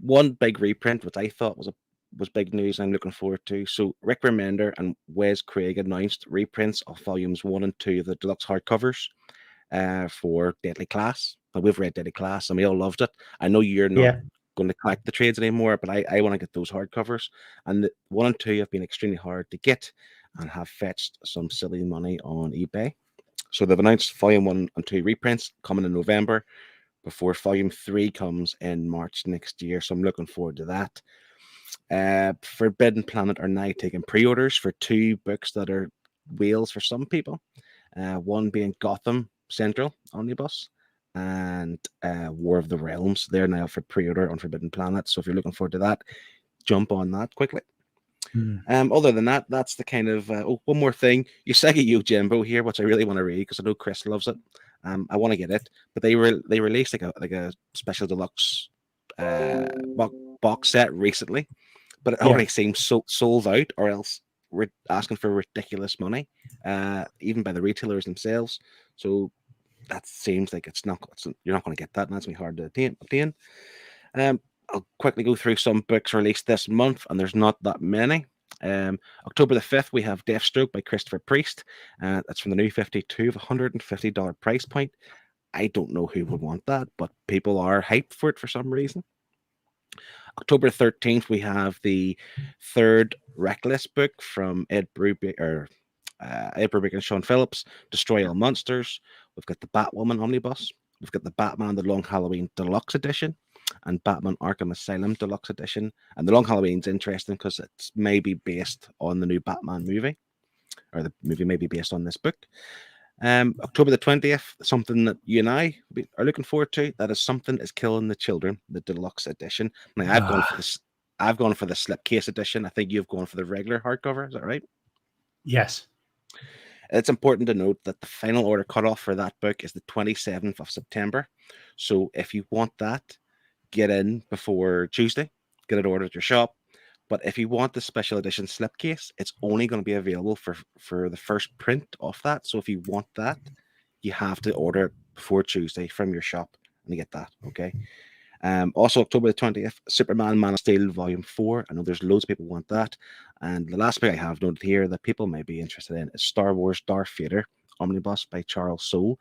one big reprint, which I thought was big news, I'm looking forward to. So Rick Remender and Wes Craig announced reprints of volumes 1 and 2 of the deluxe hardcovers for Deadly Class. Now, we've read Deadly Class and we all loved it. I know you're not going to collect the trades anymore, but I want to get those hardcovers. And the 1 and 2 have been extremely hard to get and have fetched some silly money on eBay. So they've announced volume 1 and 2 reprints coming in November before volume 3 comes in March next year. So I'm looking forward to that. Forbidden Planet are now taking pre-orders for 2 books that are wheels for some people. One being Gotham Central Omnibus and War of the Realms. They're now for pre-order on Forbidden Planet. So if you're looking forward to that, jump on that quickly. Other than that, that's the kind of one more thing. Usagi Yojimbo here, which I really want to read because I know Chris loves it. I want to get it, but they released like a special deluxe box set recently, but it already seems sold out, or else we're asking for ridiculous money, even by the retailers themselves. So that seems like you're not going to get that, and that's me hard to obtain. I'll quickly go through some books released this month, and there's not that many. October the 5th, we have Deathstroke by Christopher Priest. That's from the New 52 of $150 price point. I don't know who would want that, but people are hyped for it for some reason. October 13th, we have the 3rd Reckless book from Ed Brubaker and Sean Phillips, Destroy All Monsters. We've got the Batwoman Omnibus. We've got the Batman The Long Halloween Deluxe Edition and Batman Arkham Asylum Deluxe Edition. And The Long Halloween's interesting because it's maybe based on the new Batman movie, or the movie may be based on this book. October the 20th, something that you and I are looking forward to. That is Something Is Killing the Children, the Deluxe Edition. Now, I've gone for the slipcase edition. I think you've gone for the regular hardcover. Is that right? Yes. It's important to note that the final order cutoff for that book is the 27th of September. So if you want that, get in before Tuesday, get it ordered at your shop. But if you want the special edition slipcase, it's only going to be available for the first print of that. So if you want that, you have to order it before Tuesday from your shop and you get that. Okay. Also, October the 20th, Superman Man of Steel Volume 4. I know there's loads of people who want that. And the last book I have noted here that people may be interested in is Star Wars Darth Vader Omnibus by Charles Soule.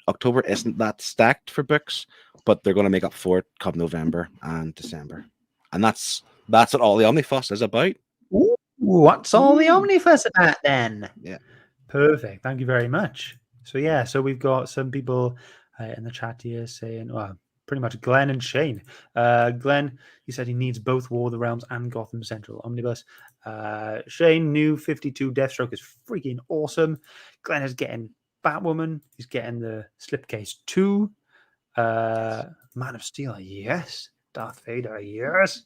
October isn't that stacked for books, but they're going to make up for it come November and December. And that's what all the Omnifuss is about. Ooh, what's all the Omnifuss about then? Yeah. Perfect. Thank you very much. So we've got some people in the chat here saying, well, pretty much Glenn and Shane. Glenn, he said he needs both War of the Realms and Gotham Central Omnibus. Shane, new 52 Deathstroke is freaking awesome. Glenn is getting Batwoman. He's getting the slipcase 2. Man of Steel, yes. Darth Vader, yes.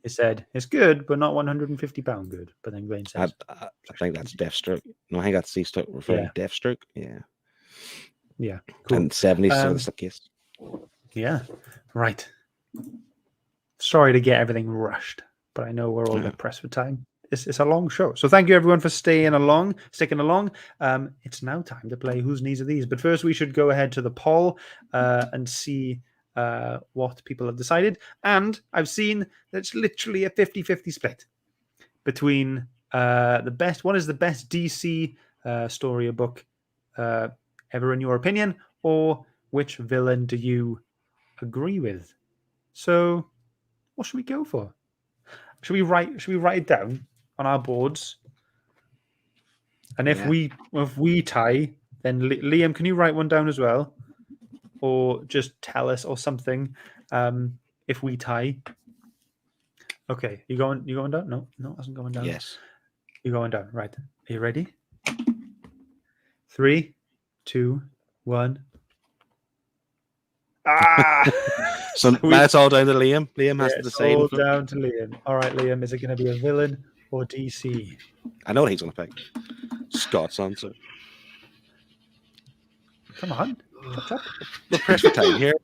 He said it's good, but not £150 good. But then Glenn says, I think that's Deathstroke. No, I think that's Deathstroke referring to Deathstroke. Yeah. Yeah. Cool. And 70s for the slipcase. Yeah. Right. Sorry to get everything rushed, but I know we're all pressed for time. It's a long show. So thank you everyone for sticking along. It's now time to play Whose Knees Are These? But first we should go ahead to the poll and see what people have decided. And I've seen that it's literally a 50-50 split between the best. One is the best DC story or book ever in your opinion, or which villain do you agree with? So, what should we go for? Should we write it down on our boards? And if we tie, then Liam, can you write one down as well, or just tell us or something if we tie? Okay, you going down? No, it hasn't going down. Yes. You're going down. Right. Are you ready? 3, 2, 1. Ah! So that's all down to Liam. Liam has to It's decide. all down to Liam. All right, Liam, is it going to be a villain or DC? I know what he's going to pick. Scott's answer. Come on. Chop. The press for time here.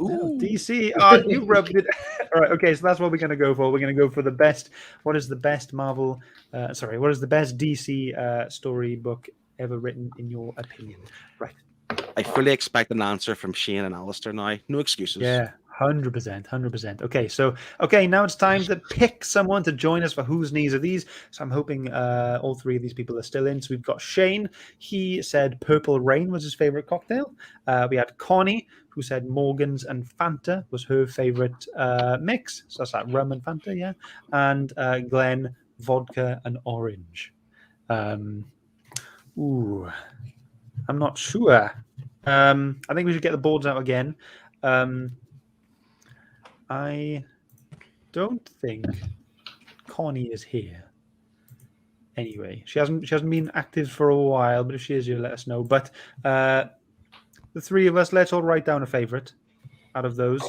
Ooh. DC. Oh, you rubbed it. All right. Okay. So that's what we're going to go for. We're going to go for the best. What is the best Marvel? What is the best DC storybook ever written in your opinion? Right. I fully expect an answer from Shane and Alistair now. No excuses. Yeah. 100%. Okay, now it's time to pick someone to join us for Whose Knees Are These? So I'm hoping all three of these people are still in. So we've got Shane. He said Purple Rain was his favorite cocktail. We had Connie, who said Morgan's and Fanta was her favorite mix. So that's like rum and Fanta, yeah. And Glenn, vodka and orange. I'm not sure. I think we should get the boards out again. I don't think Connie is here. Anyway, she hasn't been active for a while, but if she is here, let us know. But the three of us, let's all write down a favorite out of those.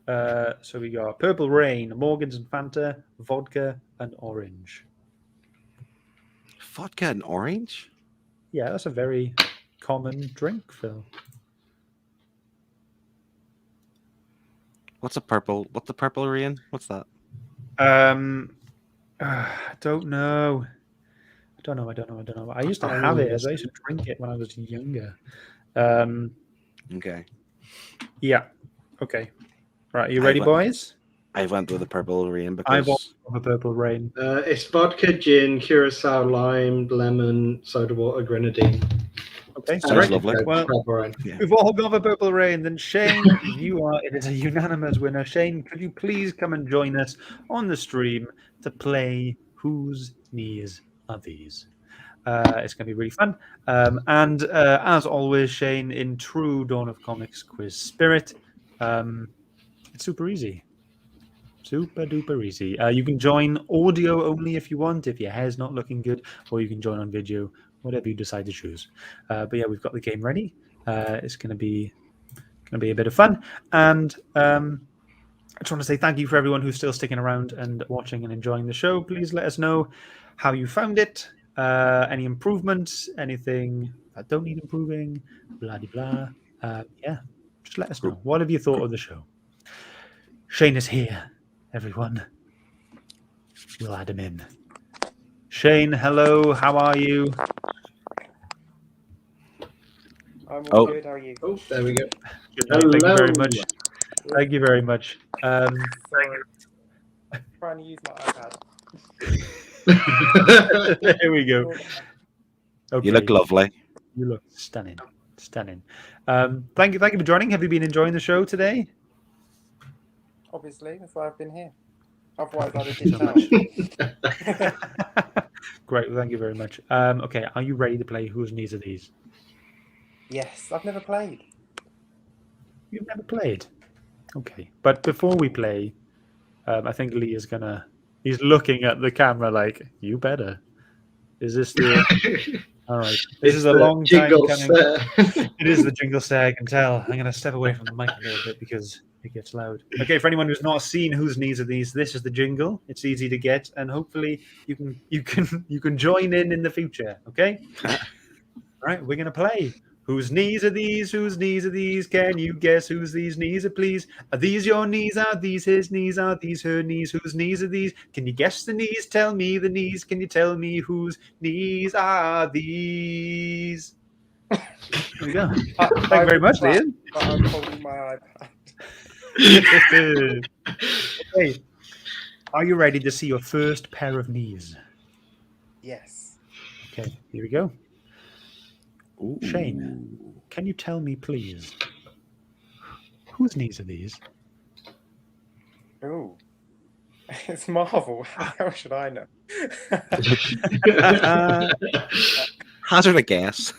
So we got Purple Rain, Morgan's and Fanta, vodka and orange. Vodka and orange? Yeah, that's a very common drink, Phil. What's the purple rain? What's that? I don't know. I used to have it. I used to drink it when I was younger. Okay. Yeah. Okay. Right. Are you ready, boys? I went with the purple rain because I want a purple rain. It's vodka, gin, curacao, lime, lemon, soda water, grenadine. Okay, sounds lovely. Well, we've all got the purple rain. Then Shane, it is a unanimous winner. Shane, could you please come and join us on the stream to play Whose Knees Are These? It's going to be really fun. And as always, Shane, in true Dawn of Comics quiz spirit, it's super easy. Super duper easy. You can join audio only if you want, if your hair's not looking good, or you can join on video, whatever you decide to choose. But yeah, we've got the game ready. It's going to be a bit of fun. And I just want to say thank you for everyone who's still sticking around and watching and enjoying the show. Please let us know how you found it. Any improvements, anything that don't need improving, blah blah. Yeah, just let us know. What have you thought of the show? Shane is here, everyone. We'll add him in. Shane, hello. How are you? I'm all good. How are you? Oh, there we go. Good night. Thank you very much. Thank you very much. Sorry. I'm trying to use my iPad. There we go. Okay. You look lovely. You look stunning. Thank you for joining. Have you been enjoying the show today? Obviously, that's why I've been here. Otherwise, I'd have dipped out. Great. Well, thank you very much. Okay, are you ready to play Whose Knees Are These? Yes, I've never played. You've never played? Okay. But before we play, I think Lee is he's looking at the camera like, you better. Is this the... All right. This is a long time coming. It is the jingle stare, I can tell. I'm going to step away from the mic a little bit because it gets loud. Okay, for anyone who's not seen Whose Knees Are These, this is the jingle. It's easy to get, and hopefully you can join in the future. Okay. All right, we're gonna play. Whose knees are these? Whose knees are these? Can you guess whose these knees are, please? Are these your knees? Are these his knees? Are these her knees? Whose knees are these? Can you guess the knees? Tell me the knees. Can you tell me whose knees are these? There we go. Thank you very much, Liam. I'm holding my iPad. Okay. Are you ready to see your first pair of knees? Yes. Okay, here we go. Shane, can you tell me, please, whose knees are these? Oh, it's Marvel. How the hell should I know? Hazard a guess.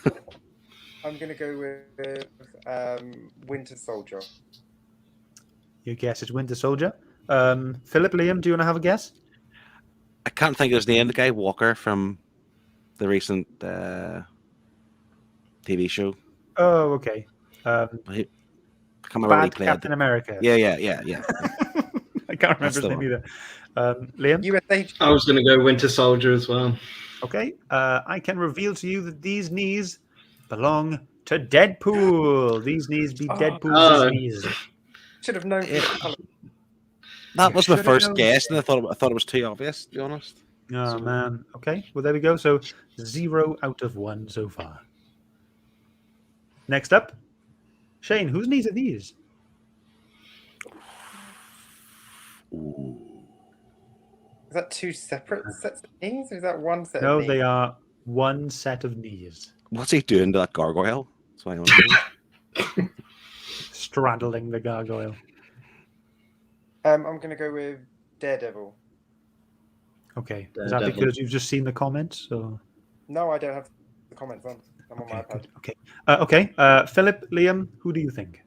I'm going to go with Winter Soldier. Your guess is Winter Soldier. Philip, Liam, do you want to have a guess? I can't think of his name. The guy Walker from the recent TV show. Oh, okay. I can't remember what he Bad played. Captain America. Yeah. I can't remember his name either. Liam? USA. I was going to go Winter Soldier as well. Okay. I can reveal to you that these knees belong to Deadpool. These knees be Deadpool's knees. Should have known. That was my Should've first known. guess, and I thought it was too obvious, to be honest. Oh, man. Okay. Well, there we go. So 0 out of 1 so far. Next up, Shane, whose knees are these? Is that two separate sets of knees, or is that one set? No, of knees? they are one set of knees. What's he doing to that gargoyle? That's what I want to know. Straddling the gargoyle. I'm going to go with Daredevil. Okay. Is that Daredevil. because you've just seen the comments? Or... No, I don't have the comments on. I'm on my iPad. Okay. Philip, Liam, who do you think?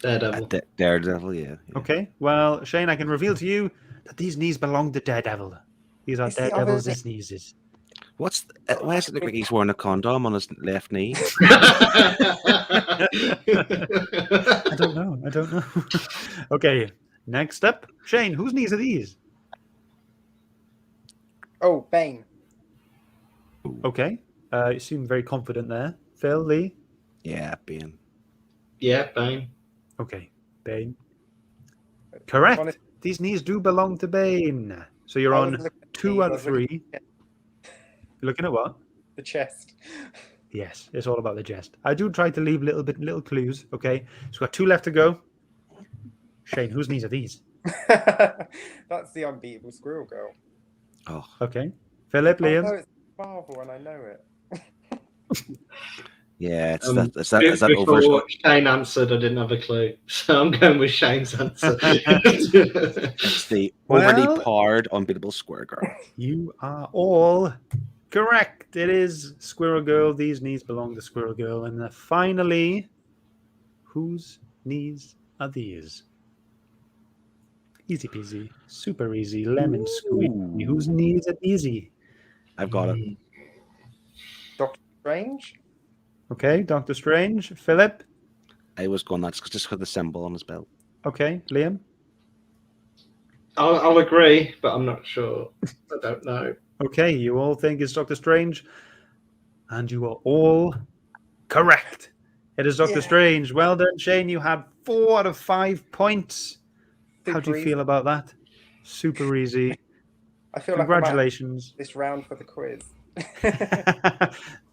Daredevil. Daredevil, yeah. Okay. Well, Shane, I can reveal to you that these knees belong to Daredevil. These are It's the Daredevil's other- sneezes. Why does it look like he's wearing a condom on his left knee? I don't know. Okay. Next up, Shane, whose knees are these? Oh, Bane. Okay. You seem very confident there. Phil, Lee? Yeah, Bane. Yeah, Bane. Okay. Bane. Correct. These knees do belong to Bane. So you're I was on looking at 2 knees, out I of was looking 3. You're looking at what? The chest. Yes, it's all about the jest. I do try to leave little clues. Okay. So we've got 2 left to go. Shane, whose knees are these? That's the unbeatable Squirrel Girl. Oh. Okay. Philip, I know Liam? it's Marvel and I know it. Yeah, it's that Before over. Shane answered, I didn't have a clue. So I'm going with Shane's answer. It's the overly Well- powered, unbeatable Square Girl. You are all correct. It is Squirrel Girl. These knees belong to Squirrel Girl. And finally, whose knees are these? Easy peasy, super easy, lemon squeezy. Whose knees are easy? I've got it. Doctor Strange? Okay, Doctor Strange. Philip? I was going that just with the symbol on his belt. Okay, Liam? I'll agree, but I'm not sure. I don't know. Okay, you all think it's Doctor Strange. And you are all correct. It is Doctor Strange. Well done, Shane. You had 4 out of 5 points. How do you Super feel about that? Super easy. I feel Congratulations. like this round for the quiz.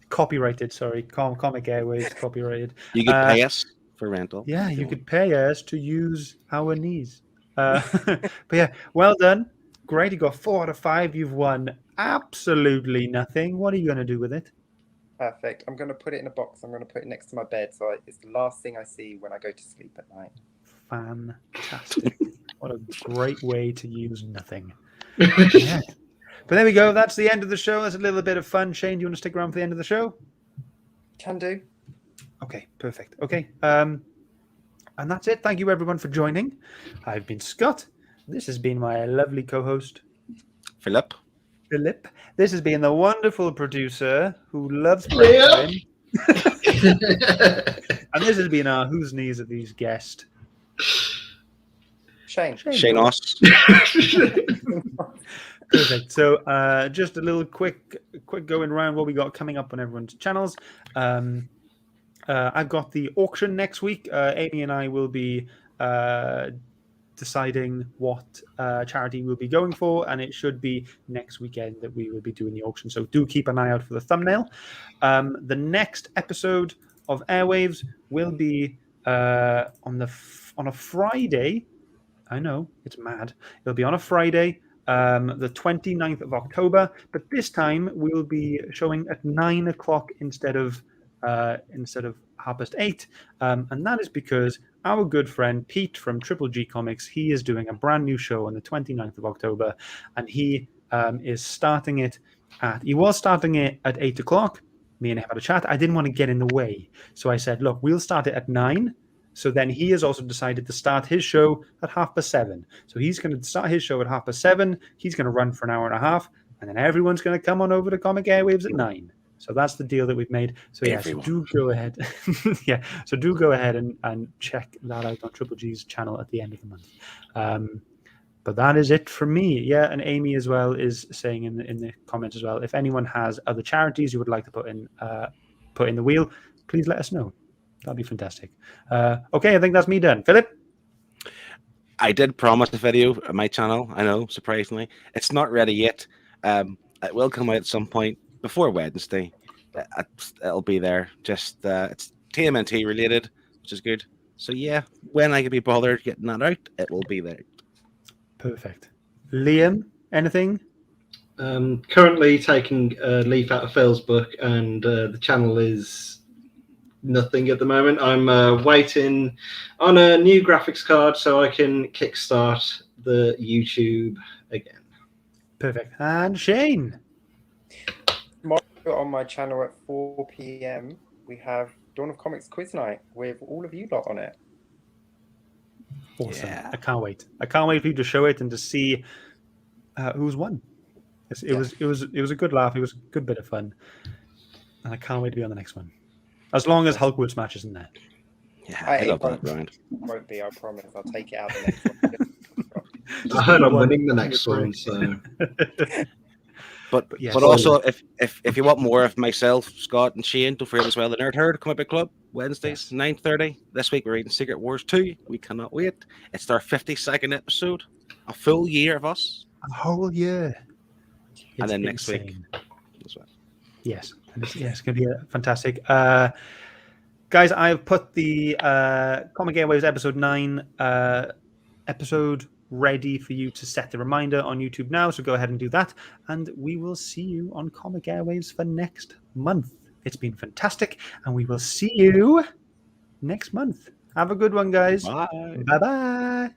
Copyrighted, sorry. Comic Airwaves, copyrighted. You could pay us for rental. Yeah, you could pay us to use our knees. But yeah, well done. Great. You got 4 out of 5. You've won absolutely nothing. What are you going to do with it? Perfect. I'm going to put it in a box. I'm going to put it next to my bed so it's the last thing I see when I go to sleep at night. Fantastic. What a great way to use nothing. Yeah. But there we go. That's the end of the show. That's a little bit of fun. Shane, do you want to stick around for the end of the show? Can do. Okay, perfect. Okay. And that's it. Thank you, everyone, for joining. I've been Scott. This has been my lovely co-host, Philip. This has been the wonderful producer who loves prep time. And this has been our Whose Knees Are These guest. Shane Oss. Perfect. So just a little quick going around what we got coming up on everyone's channels. I've got the auction next week. Amy and I will be deciding what charity we'll be going for, and it should be next weekend that we will be doing the auction. So do keep an eye out for the thumbnail. The next episode of Airwaves will be on a Friday. I know, it's mad. It'll be on a Friday, the 29th of October, but this time we'll be showing at 9 o'clock instead of 8:30, and that is because our good friend Pete from Triple G Comics, he is doing a brand new show on the 29th of October, and he is starting it he was starting it at 8 o'clock. Me and him had a chat. I didn't want to get in the way, so I said, look, we'll start it at 9. So then he has also decided to start his show at 7:30. So he's going to start his show at 7:30. He's going to run for an hour and a half, and then everyone's going to come on over to Comic Airwaves at 9. So that's the deal that we've made. So yes, do go ahead. Yeah, so do go ahead and check that out on Triple G's channel at the end of the month. But that is it for me. Yeah, and Amy as well is saying in the comments as well, if anyone has other charities you would like to put in the wheel, please let us know. That'd be fantastic. Okay, I think that's me done. Philip? I did promise a video on my channel. I know, surprisingly. It's not ready yet. It will come out at some point before Wednesday. It'll be there. Just it's TMNT related, which is good. So yeah, when I can be bothered getting that out, it will be there. Perfect. Liam, anything? Currently taking a leaf out of Phil's book, and the channel is nothing at the moment. I'm waiting on a new graphics card so I can kickstart the YouTube again. Perfect. And Shane? Tomorrow on my channel at 4 p.m. we have Dawn of Comics quiz night with all of you lot on it. Awesome. Yeah. I can't wait. I can't wait for you to show it and to see who's won. It was a good laugh. It was a good bit of fun. And I can't wait to be on the next one. As long as Hulkwood Smash isn't there. Yeah, I love that round. Won't be, I promise. I'll take it out the next one. I heard I'm winning the next one, so. But also, if you want more of myself, Scott, and Shane, don't forget as well the Nerd Herd Comic Book Club, Wednesdays, 9:30. This week we're reading Secret Wars 2. We cannot wait. It's our 52nd episode. A full year of us. A whole year. And then next week as well. Yes. It's going to be fantastic. Guys, I've put the Comic Airwaves episode 9 episode ready for you to set the reminder on YouTube now, so go ahead and do that, and we will see you on Comic Airwaves for next month. It's been fantastic, and we will see you next month. Have a good one, guys. Bye. Bye-bye.